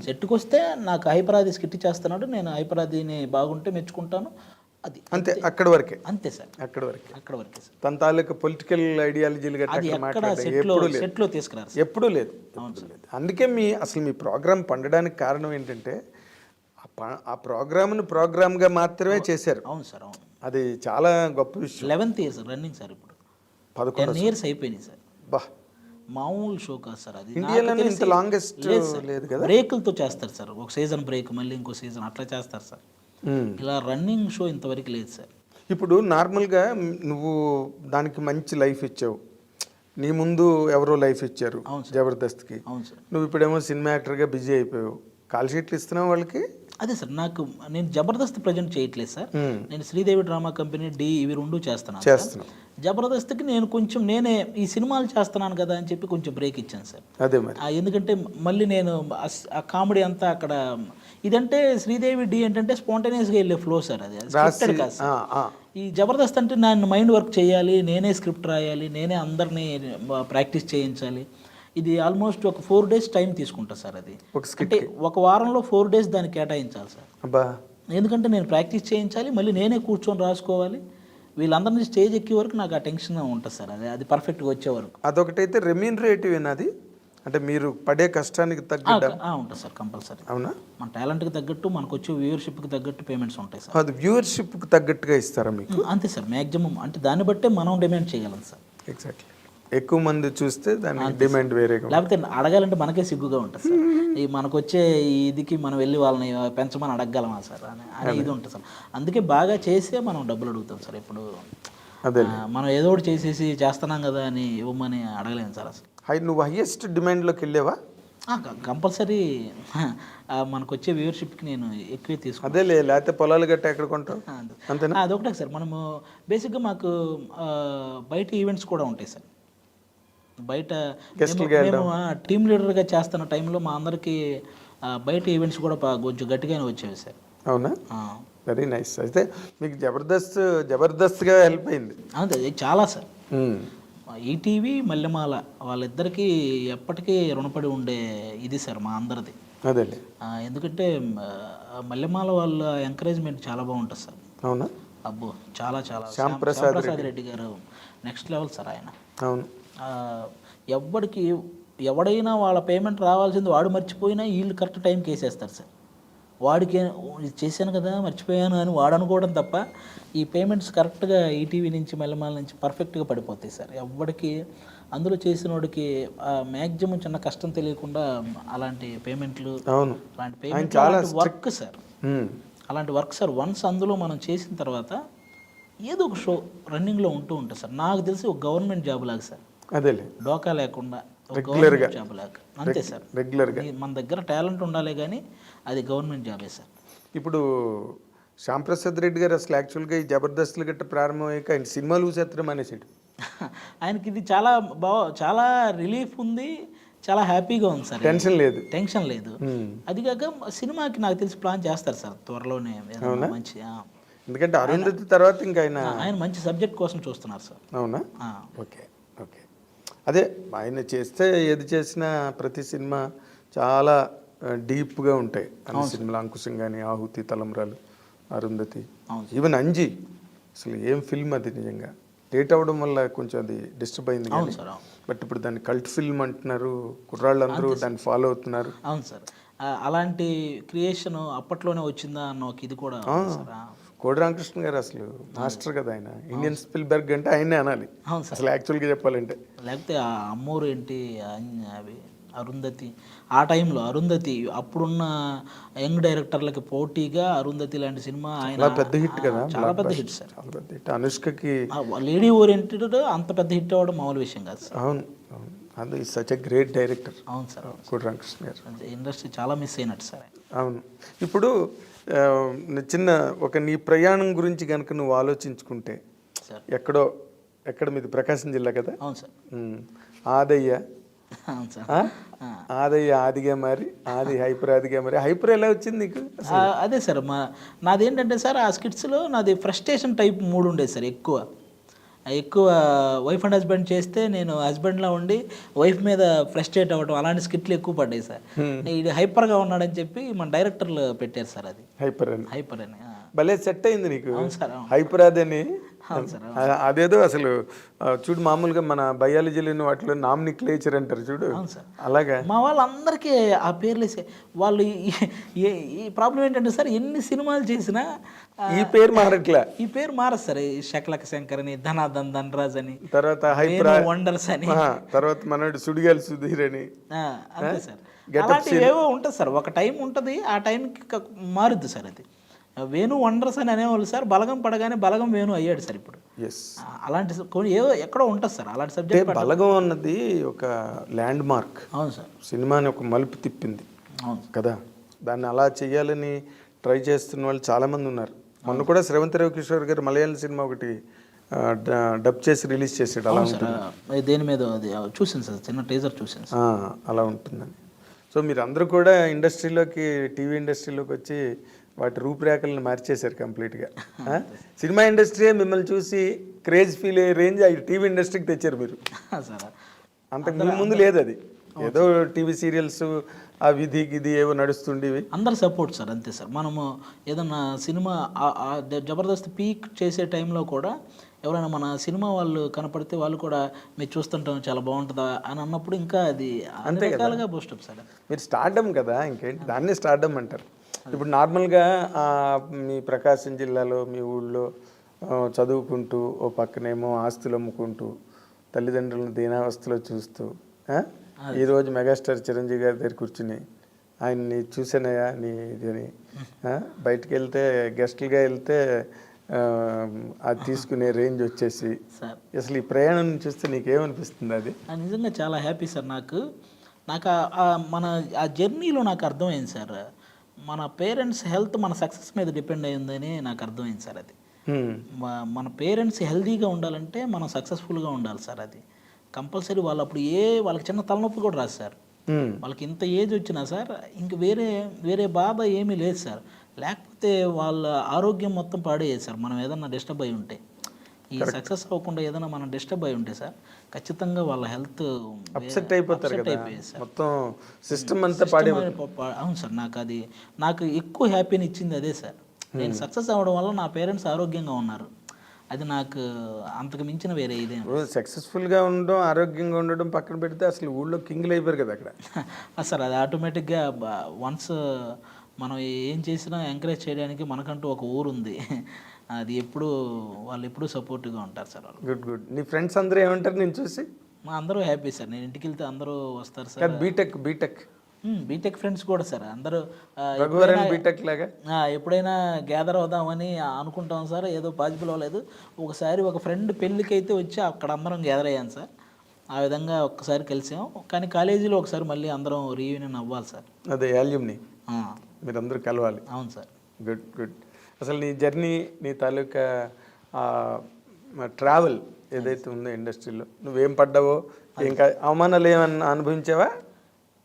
సెట్కి వస్తే నాకు హైపరాది స్కిట్ చేస్తున్నాడు, నేను హైపరాదిని బాగుంటే మెచ్చుకుంటాను, అది అంతే, అక్కడ వరకే. అంతే సార్, అక్కడ వరకే సార్. తన తాలూకు పొలిటికల్ ఐడియాలజీలు అది ఎక్కడ సెట్లో తీసుకురారు, ఎప్పుడూ లేదు. అందుకే అసలు మీ ప్రోగ్రామ్ పండడానికి కారణం ఏంటంటే ఆ ప్రోగ్రామ్ను ప్రోగ్రామ్గా మాత్రమే చేశారు. అవును సార్, అవును. అది చాలా గొప్ప విషయం. 11th years రన్నింగ్ సార్, ఇప్పుడు 10 years అయిపోయినాయి సార్. బా, మామూలు షో కాదు సార్ అది. ఇండియాలోనే ఇంత లాంగెస్ట్ లేదు కదా. బ్రేకులతో చేస్తారు సార్, ఒక సీజన్ బ్రేక్ మళ్ళీ ఇంకో సీజన్ అట్లా చేస్తారు సార్. ఇలా రన్నింగ్ షో ఇంతవరకు లేదు సార్. ఇప్పుడు నార్మల్గా నువ్వు దానికి మంచి లైఫ్ ఇచ్చావు, నీ ముందు ఎవరో లైఫ్ ఇచ్చారు జబర్దస్త్కి. అవును సార్. నువ్వు ఇప్పుడేమో సినిమా యాక్టర్గా బిజీ అయిపోయావు, కాల్ షీట్లు ఇస్తున్నావు వాళ్ళకి. అదే సార్, నేను జబర్దస్త్ ప్రజెంట్ చేయట్లేదు సార్. నేను శ్రీదేవి డ్రామా కంపెనీ డి ఇవి 2 చేస్తున్నాను. జబర్దస్త్కి నేనే ఈ సినిమాలు చేస్తున్నాను కదా అని చెప్పి కొంచెం బ్రేక్ ఇచ్చాను సార్. అదే మరి, ఎందుకంటే మళ్ళీ నేను ఆ కామెడీ అంతా అక్కడ, ఇదంటే శ్రీదేవి డి ఏంటంటే స్పాంటేనియస్గా వెళ్ళే ఫ్లో సార్, అది స్క్రిప్టెడ్ కాదు సార్. ఈ జబర్దస్త్ అంటే నేను మైండ్ వర్క్ చేయాలి, నేనే స్క్రిప్ట్ రాయాలి, నేనే అందరినీ ప్రాక్టీస్ చేయించాలి. ఇది ఆల్మోస్ట్ ఒక 4 days టైం తీసుకుంటా సార్. అది అంటే ఒక వారంలో 4 days దాన్ని కేటాయించాలి సార్. ఎందుకంటే నేను ప్రాక్టీస్ చేయించాలి, మళ్ళీ నేనే కూర్చొని రాసుకోవాలి, వీళ్ళందరినీ స్టేజ్ ఎక్కే వరకు నాకు ఆ టెన్షన్ ఉంటుంది సార్. అది పర్ఫెక్ట్గా వచ్చే వరకు. అదొకటైతే రెమ్యూనరేటివ్ ఏనాది, అంటే మీరు పడే కష్టానికి తగ్గట్టు ఉంటుంది సార్, కంపల్సరీ. అవునా? మన టాలెంట్కి తగ్గట్టు, మనకు వచ్చే వ్యూవర్షిప్కి తగ్గట్టు పేమెంట్స్ ఉంటాయి సార్. అది వ్యూవర్షిప్కి తగ్గట్టుగా ఇస్తారా మీకు? అంతే సార్, మ్యాక్సిమం అంటే దాన్ని బట్టే మనం డిమాండ్ చేయగలం సార్. ఎగ్జాక్ట్లీ, ఎక్కువ మంది చూస్తే దాని డిమాండ్ వేరేగా, లేకపోతే అడగాలంటే మనకే సిగ్గుగా ఉంటుంది సార్. ఈ మనకు వచ్చే ఇదికి మనం వెళ్ళి వాళ్ళని పెంచమని అడగగలమా సార్ అని ఇది ఉంటుంది సార్. అందుకే బాగా చేసే మనం డబ్బులు అడుగుతాం సార్. ఇప్పుడు అదే మనం ఏదో ఒకటి చేసేసి చేస్తున్నాం కదా అని ఇవ్వమని అడగలేము సార్ అసలు. నువ్వు హైయెస్ట్ డిమాండ్లోకి వెళ్ళావా? కంపల్సరీ మనకు వచ్చే వ్యూవర్షిప్కి నేను ఎక్కువే తీసుకుంటాను. అదే లేకపోతే పొలాలు గట్ట ఎక్కడ కొంటావు అంతేనా? అదొకటే సార్. మనము బేసిక్గా మాకు బయట ఈవెంట్స్ కూడా ఉంటాయి సార్. బయట మేము టీమ్ లీడర్గా చేస్తున్న టైంలో మా అందరికీ బయట ఈవెంట్స్ కూడా కొంచెం గట్టిగానే వచ్చేవి సార్. అవునా? Very nice. అయితే మీకు జబర్దస్త్గా హెల్ప్ అయింది. అదే చాలా సార్. ఈటీవీ మల్లెమాల వాళ్ళిద్దరికీ ఎప్పటికీ రుణపడి ఉండే ఇది సార్ మా అందరిది. అదే, ఎందుకంటే మల్లెమాల వాళ్ళ ఎంకరేజ్మెంట్ చాలా బాగుంటుంది సార్. అవునా? అబ్బో, చాలా చాలా. శ్యాంప్రసాద్ రెడ్డి గారు నెక్స్ట్ లెవెల్ సార్ ఆయన. అవును. ఎవడైనా వాళ్ళ పేమెంట్ రావాల్సింది వాడు మర్చిపోయినా వీళ్ళు కరెక్ట్ టైంకి వేసేస్తారు సార్. వాడికి చేశాను కదా మర్చిపోయాను అని వాడు అనుకోవడం తప్ప ఈ పేమెంట్స్ కరెక్ట్గా ఈటీవీ నుంచి మల్లెమాల నుంచి పర్ఫెక్ట్గా పడిపోతాయి సార్. ఎవరికి అందులో చేసిన వాడికి మ్యాక్సిమం చిన్న కష్టం తెలియకుండా అలాంటి పేమెంట్లు, అలాంటి పేమెంట్ వర్క్ సార్, అలాంటి వర్క్ సార్. వన్స్ అందులో మనం చేసిన తర్వాత ఏదో ఒక షో రన్నింగ్లో ఉంటుంది సార్. నాకు తెలిసి ఒక గవర్నమెంట్ జాబ్ లాగా సార్. అదే, డోకా లేకుండా గవర్నమెంట్ జాబ్ లాగా అంతే సార్. రెగ్యులర్గా మన దగ్గర టాలెంట్ ఉండాలి కానీ అది గవర్నమెంట్ జాబే సార్. ఇప్పుడు శ్యాంప్రసాద్ రెడ్డి గారు అసలు యాక్చువల్గా ఈ జబర్దస్త్లు గట్ట ప్రారంభమయ్యాక ఆయన సినిమాలు చూసేత్తడం అనేసాడు. ఆయనకి ఇది చాలా రిలీఫ్ ఉంది, చాలా హ్యాపీగా ఉంది సార్. టెన్షన్ లేదు. అది కాక సినిమాకి నాకు తెలిసి ప్లాన్ చేస్తారు సార్ త్వరలోనే మంచి. ఎందుకంటే అరుంధతి తర్వాత ఇంకా ఆయన మంచి సబ్జెక్ట్ కోసం చూస్తున్నారు సార్. అవునా? ఓకే. అదే ఆయన చేస్తే ఏది చేసినా ప్రతి సినిమా చాలా డీప్గా ఉంటాయి. అన్ని సినిమాలు, అంకుశం కానీ, ఆహుతి, తలంబ్రాలు, అరుంధతి, ఈవెన్ అంజీ, అసలు ఏం ఫిల్మ్ అది. నిజంగా లేట్ అవ్వడం వల్ల కొంచెం అది డిస్టర్బ్ అయింది కానీ, బట్ ఇప్పుడు దాన్ని కల్ట్ ఫిల్మ్ అంటున్నారు, కుర్రాళ్ళందరూ దాన్ని ఫాలో అవుతున్నారు. అవును సార్, అలాంటి క్రియేషన్ అప్పట్లోనే వచ్చిందా అన్న ఒక ఇది కూడా. కోడి రామకృష్ణ గారు అసలు మాస్టర్ కదా ఆయన. ఇండియన్ స్పిల్బర్గ్ అంటే ఆయనే అనాలి అసలు యాక్చువల్గా చెప్పాలంటే. లేకపోతే ఆ అమ్మోరు ఏంటి, అవి అరుంధతి, ఆ టైంలో అరుంధతి అప్పుడున్న యంగ్ డైరెక్టర్లకి పోటీగా అరుంధతి లాంటి సినిమా ఆయన పెద్ద హిట్ కదా, చాలా పెద్ద హిట్ సార్. చాలా పెద్ద హిట్. అనుష్కకి లేడీ ఓరియంటెడ్ అంత పెద్ద హిట్ అవ్వడం మామూలు విషయం కాదు సార్. అవును, అది సచ్ ఎ గ్రేట్ డైరెక్టర్. అవును సార్, కోడి రామకృష్ణ గారు. ఇండస్ట్రీ చాలా మిస్ అయినట్టు సార్. అవును. ఇప్పుడు చిన్న నీ ప్రయాణం గురించి కనుక నువ్వు ఆలోచించుకుంటే, ఎక్కడ మీది ప్రకాశం జిల్లా కదా? అవును సార్. ఆదయ్య ఆదిగా మరి ఆది హైపర్ ఆదిగా మరి హైపర్ ఎలా వచ్చింది నీకు? అదే సార్, నాదేంటంటే సార్ ఆ స్కిట్స్లో నాది ఫ్రస్ట్రేషన్ టైప్ మూడు ఉండేది సార్ ఎక్కువ. ఎక్కువ వైఫ్ అండ్ హస్బెండ్ చేస్తే నేను హస్బెండ్లా ఉండి వైఫ్ మీద ఫ్రస్ట్రేట్ అవ్వడం అలాంటి స్కిట్లు ఎక్కువ పడ్డాయి సార్. ఇది హైపర్గా ఉన్నాడని చెప్పి మన డైరెక్టర్లు పెట్టారు సార్. అది హైపర్ అని ఆ. భలే సెట్ అయింది నీకు అవును సార్, అవును. హైపర్ అదని. అవును సార్, అదేదో అసలు చూడు, మామూలుగా మన బయాలజీలో వాటిలో నామినిక్లేచర్ అంటారు చూడు, అవును సార్. అలాగా మా వాళ్ళందరికీ ఆ పేర్లు వాళ్ళు ఈ ప్రాబ్లం ఏంటంటే సార్, ఎన్ని సినిమాలు చేసినా ఈ పేరు మారట్లే. ఈ పేరు మారదు సార్. ఈ శకలక శంకర్ అని, ధనాధన్ ధనరాజ్ అని, తర్వాత హైపర్ వండర్స్ అని, తర్వాత మనోడు సుడిగాలి సుధీర్ అని, అంతే సార్. అలాంటివి ఏవో ఉంటుంది సార్. ఒక టైం ఉంటుంది, ఆ టైంకి మారుద్ది సార్. అది వేణు వండర్స్ అని అనేవాళ్ళు సార్. బలగం పడగానే బలగం వేణు అయ్యాడు సార్ ఇప్పుడు. అలాంటి కొన్ని ఏదో ఎక్కడో ఉంటుంది సార్ అలాంటి సబ్జెక్ట్. బలగం అన్నది ఒక ల్యాండ్ మార్క్. అవును సార్. సినిమాని ఒక మలుపు తిప్పింది. అవును కదా, దాన్ని అలా చేయాలని ట్రై చేస్తున్న వాళ్ళు చాలామంది ఉన్నారు. మొన్న కూడా శ్రవంత్ రవికిషోర్ గారు మలయాళం సినిమా ఒకటి డబ్ చేసి రిలీజ్ చేసాడు. అలా ఉంటుంది. దేని మీద అది చూసాను సార్, చిన్న టీజర్ చూసాను సార్. అలా ఉంటుందని. సో మీరు అందరూ కూడా ఇండస్ట్రీలోకి, టీవీ ఇండస్ట్రీలోకి వచ్చి వాటి రూపురేఖలను మార్చేశారు కంప్లీట్గా. సినిమా ఇండస్ట్రీ మిమ్మల్ని చూసి క్రేజ్ ఫీల్ అయ్యే రేంజ్ టీవీ ఇండస్ట్రీకి తెచ్చారు మీరు. సార్ అంతకు ముందు లేదు అది. ఏదో టీవీ సీరియల్స్ ఆ విధి గిది ఏవో నడుస్తుండేవి. అందరు సపోర్ట్ సార్, అంతే సార్. మనము ఏదన్నా సినిమా జబర్దస్త్ పీక్ చేసే టైంలో కూడా ఎవరైనా మన సినిమా వాళ్ళు కనపడితే వాళ్ళు కూడా మీరు చూస్తుంటాం చాలా బాగుంటుందా అని అన్నప్పుడు ఇంకా అది అంతే రకాలుగా బూస్టప్ సార్. మీరు స్టార్డమ్ కదా, ఇంకేంటి దాన్నే స్టార్డమ్ అంటారు. ఇప్పుడు నార్మల్గా మీ ప్రకాశం జిల్లాలో మీ ఊళ్ళో చదువుకుంటూ ఓ పక్కనేమో ఆస్తులు అమ్ముకుంటూ తల్లిదండ్రులను దీనావస్థలో చూస్తూ ఈరోజు మెగాస్టార్ చిరంజీవి గారి దగ్గర కూర్చుని ఆయన్ని చూసానయా నీ ఇది అని బయటికి వెళ్తే గెస్ట్లుగా వెళ్తే అది తీసుకునే రేంజ్ వచ్చేసి అసలు ఈ ప్రయాణం చూస్తే నీకేమనిపిస్తుంది? అది నిజంగా చాలా హ్యాపీ సార్. నాకు మన ఆ జర్నీలో నాకు అర్థమైంది సార్, మన పేరెంట్స్ హెల్త్ మన సక్సెస్ మీద డిపెండ్ అయ్యిందని నాకు అర్థమైంది సార్. అది మన పేరెంట్స్ హెల్తీగా ఉండాలంటే మనం సక్సెస్ఫుల్గా ఉండాలి సార్. అది కంపల్సరీ. వాళ్ళు అప్పుడు వాళ్ళకి చిన్న తలనొప్పి కూడా రాదు సార్. వాళ్ళకి ఇంత ఏజ్ వచ్చినా సార్ ఇంక వేరే బాధ ఏమీ లేదు సార్. లేకపోతే వాళ్ళ ఆరోగ్యం మొత్తం పాడేది సార్ మనం ఏదన్నా డిస్టర్బ్ అయి ఉంటే. ఈ సక్సెస్ అవ్వకుండా ఏదైనా మనం డిస్టర్బ్ అయి ఉంటే సార్ ఖచ్చితంగా వాళ్ళ హెల్త్ అప్సెట్ అయిపోతారు కదా, మొత్తం సిస్టమ్ అంతా పాడైపోతుంది. అవును సార్. నాకు ఎక్కువ హ్యాపీని ఇచ్చింది అదే సార్. నేను సక్సెస్ అవ్వడం వల్ల నా పేరెంట్స్ ఆరోగ్యంగా ఉన్నారు. అది నాకు అంతకు మించిన వేరే ఇదే. సక్సెస్ఫుల్గా ఉండడం, ఆరోగ్యంగా ఉండడం పక్కన పెడితే అసలు ఊళ్ళో కింగ్లు అయిపోయారు కదా అక్కడ. సార్ అది ఆటోమేటిక్గా వన్స్ మనం ఏం చేసినా ఎంకరేజ్ చేయడానికి మనకంటూ ఒక ఊరు ఉంది. అది వాళ్ళు ఎప్పుడూ సపోర్టివ్గా ఉంటారు సార్. వాళ్ళు గుడ్. నీ ఫ్రెండ్స్ అందరూ ఏమంటారు నేను చూసి? అందరూ హ్యాపీ సార్. నేను ఇంటికి వెళ్తే అందరూ వస్తారు సార్. బీటెక్ ఫ్రెండ్స్ కూడా సార్. అందరూ బీటెక్ లాగా ఎప్పుడైనా గ్యాదర్ అవుదామని అనుకుంటాం సార్. ఏదో పాసిబుల్ అవ్వలేదు. ఒకసారి ఒక ఫ్రెండ్ పెళ్ళికి అయితే వచ్చి అక్కడ అందరం గ్యాదర్ అయ్యాను సార్. ఆ విధంగా ఒక్కసారి కలిసాం. కానీ కాలేజీలో ఒకసారి మళ్ళీ అందరం రీయూనియన్ అవ్వాలి సార్. అదే యాల్యూమ్ని మీరందరూ కలవాలి. అవును సార్. గుడ్. అసలు నీ జర్నీ, నీ తాలూకా ట్రావెల్ ఏదైతే ఉందో ఇండస్ట్రీలో నువ్వేం పడ్డావో, ఇంకా అవమానాలు ఏమన్నా అనుభవించావా?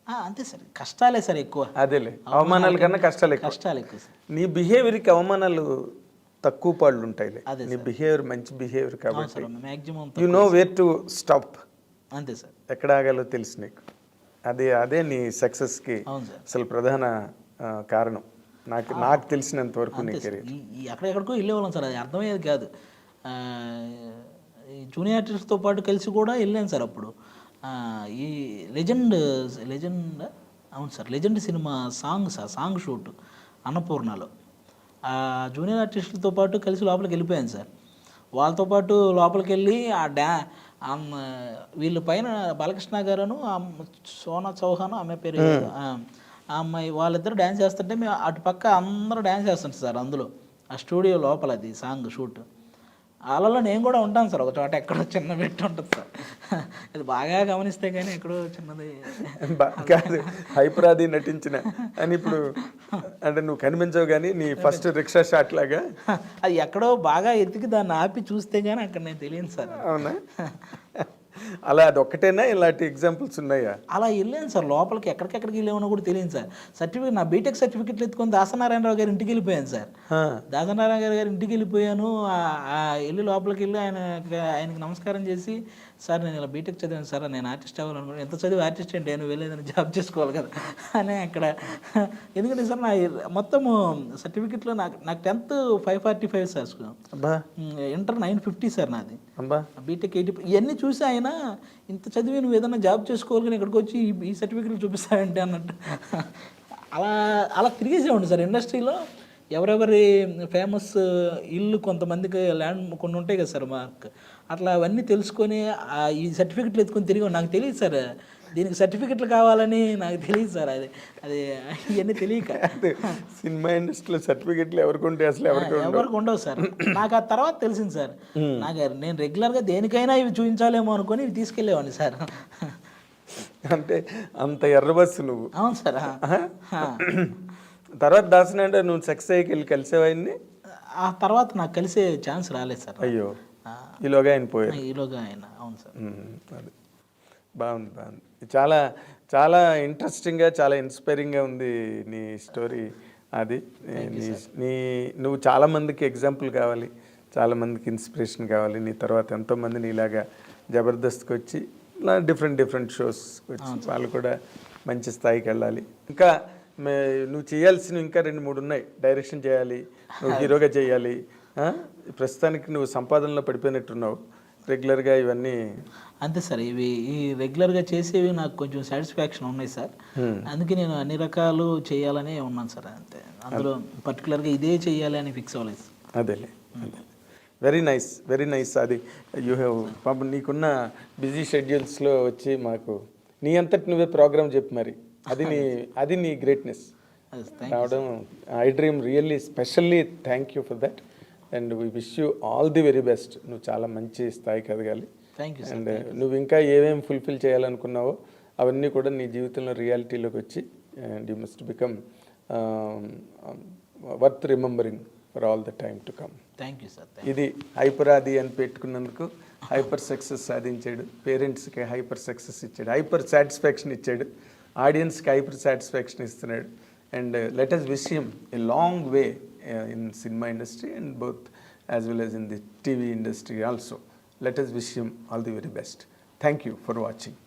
అంతే సార్. కష్టాలే సార్ ఎక్కువ. అదేలే, అవమానాల కన్నా కష్టాలు ఎక్కువ సార్. నీ బిహేవియర్కి అవమానాలు తక్కువ పాళ్ళు ఉంటాయిలే. నీ బిహేవియర్ మంచి బిహేవియర్ కాబట్టి you know where to stop. అంతే సార్. ఎక్కడ ఆగాలో తెలుసు నీకు. అదే నీ సక్సెస్కి అసలు ప్రధాన కారణం నాకు తెలిసినంత వరకు. నీ కెరీర్ ఎక్కడెక్కడికో వెళ్ళేవాళ్ళం సార్. అది అర్థమయ్యేది కాదు. జూనియర్ ఆర్టిస్ట్తో పాటు కలిసి కూడా వెళ్ళాను సార్. అప్పుడు ఈ లెజెండ్ అవును sir, legend cinema song shoot అన్నపూర్ణలో జూనియర్ ఆర్టిస్టులతో పాటు కలిసి లోపలికి వెళ్ళిపోయాను సార్. వాళ్ళతో పాటు లోపలికి వెళ్ళి వీళ్ళ పైన బాలకృష్ణ గారును సోనా చౌహాన్ ఆమె పేరు ఆ అమ్మాయి వాళ్ళిద్దరు డ్యాన్స్ చేస్తుంటే మేము అటు పక్క అందరూ డ్యాన్స్ చేస్తుంటాం సార్. అందులో ఆ స్టూడియో లోపల అది సాంగ్ షూట్. వాళ్ళలో నేను కూడా ఉంటాను సార్. ఒక చోట ఎక్కడో చిన్న పెట్టి ఉంటుంది సార్. అది బాగా గమనిస్తే కానీ ఎక్కడో చిన్నది కాదు. హైపరాది నటించిన అని ఇప్పుడు అంటే నువ్వు కనిపించవు కానీ నీ ఫస్ట్ రిక్షా షాట్ లాగా అది ఎక్కడో బాగా ఎత్తికి దాన్ని ఆపి చూస్తే కానీ అక్కడ నేను తెలియదు సార్. అవునా? అలా అదొక్కటేనా ఇలాంటి ఎగ్జాంపుల్స్ ఉన్నాయా? అలా వెళ్ళాను సార్, లోపలికి ఎక్కడికెక్కడికి వెళ్ళామో కూడా తెలియదు సార్. సర్టిఫికేట్, నా బీటెక్ సర్టిఫికెట్లు ఎత్తుకొని దాసనారాయణరావు గారి ఇంటికి వెళ్ళిపోయాను సార్. దాసనారాయణ గారి ఇంటికి వెళ్ళిపోయాను. వెళ్ళి లోపలికి వెళ్ళి ఆయనకి నమస్కారం చేసి, సార్ నేను ఇలా బీటెక్ చదివాను సార్, నేను ఆర్టిస్ట్ అవ్వాలనుకున్నాను. ఎంత చదివి ఆర్టిస్ట్ అంటే నేను వెళ్ళేదని జాబ్ చేసుకోవాలి కదా అని అక్కడ. ఎందుకంటే సార్ నా మొత్తము సర్టిఫికెట్లో నాకు 10th 545 సార్, ఇంటర్ 950 సార్ నాది, బీటెక్ 80. ఇవన్నీ చూసి ఆయన ఇంత చదివి నువ్వు ఏదైనా జాబ్ చేసుకోవాలి కానీ ఇక్కడికి వచ్చి ఈ సర్టిఫికెట్లు చూపిస్తావంటే అన్నట్టు అలా అలా తిరిగేసేవాడు సార్ ఇండస్ట్రీలో. ఎవరెవరి ఫేమస్ ఇల్లు, కొంతమందికి ల్యాండ్ కొన్ని ఉంటాయి కదా సార్ మాకు, అట్లా అవన్నీ తెలుసుకొని ఈ సర్టిఫికెట్లు ఎత్తుకొని తిరిగి. నాకు తెలియదు సార్ దీనికి సర్టిఫికెట్లు కావాలని, నాకు తెలియదు సార్. అది ఇవన్నీ తెలియక. సినిమా ఇండస్ట్రీలో సర్టిఫికెట్లు ఎవరికి ఉంటాయి అసలు? ఎవరికి ఉండవు సార్. నాకు ఆ తర్వాత తెలిసింది సార్. నేను రెగ్యులర్గా దేనికైనా ఇవి చూపించాలేమో అనుకొని ఇవి తీసుకెళ్ళేవాడిని సార్. అంటే అంత ఎర్ర బస్సు నువ్వు. అవును సార్. తర్వాత దాసనారాయణ నువ్వు సక్సెస్ అయ్యి వెళ్ళి కలిసేవాడిని. ఆ తర్వాత నాకు కలిసే ఛాన్స్ రాలేదు సార్. అయ్యో, ఈలోగా ఆయన పోయారు. ఈలోగా ఆయన. అవును సార్. అది బాగుంది, బాగుంది. చాలా చాలా ఇంట్రెస్టింగ్గా, చాలా ఇన్స్పైరింగ్గా ఉంది నీ స్టోరీ. అది నువ్వు చాలామందికి ఎగ్జాంపుల్ కావాలి, చాలామందికి ఇన్స్పిరేషన్ కావాలి. నీ తర్వాత ఎంతోమంది నీలాగా జబర్దస్త్కి వచ్చి ఇలా డిఫరెంట్ షోస్కి వచ్చి వాళ్ళు కూడా మంచి స్థాయికి వెళ్ళాలి. ఇంకా నువ్వు చేయాల్సినవి ఇంకా 2-3 ఉన్నాయి. డైరెక్షన్ చేయాలి, నువ్వు హీరోగా చేయాలి. ప్రస్తుతానికి నువ్వు సంపాదనలో పడిపోయినట్టున్నావు రెగ్యులర్గా ఇవన్నీ. అంతే సార్, ఇవి ఈ రెగ్యులర్గా చేసేవి నాకు కొంచెం సాటిస్ఫాక్షన్ ఉన్నాయి సార్. అందుకే నేను అన్ని రకాలు చేయాలనే ఉన్నాను సార్. అంతే, అందులో పర్టికులర్గా ఇదే చేయాలి అని ఫిక్స్ అవ్వలేదు. అదేలే, వెరీ నైస్. అది యూ హ్యావ్ పాపం నీకున్న బిజీ షెడ్యూల్స్లో వచ్చి మాకు నీ అంతటి నువ్వే ప్రోగ్రామ్ చెప్పి మరి అది నీ గ్రేట్నెస్ రావడం. I dream really specially thank you for that and we wish you all the very best. నువ్వు చాలా మంచి స్థాయికి ఎదగాలి. అండ్ నువ్వు ఇంకా ఏమేమి ఫుల్ఫిల్ చేయాలనుకున్నావో అవన్నీ కూడా నీ జీవితంలో రియాలిటీలోకి వచ్చి and you must become worth remembering for all the time to come. Thank you sir. ఇది హైపరాది అని పెట్టుకున్నందుకు హైపర్ సక్సెస్ సాధించాడు, పేరెంట్స్కి హైపర్ సక్సెస్ ఇచ్చాడు, హైపర్ సాటిస్ఫాక్షన్ ఇచ్చాడు, ఆడియన్స్కి హైపర్ సాటిస్ఫాక్షన్ ఇస్తున్నాడు. And let us wish him a long way in cinema industry and both as well as in the TV industry also. Let us wish him all the very best. Thank you for watching.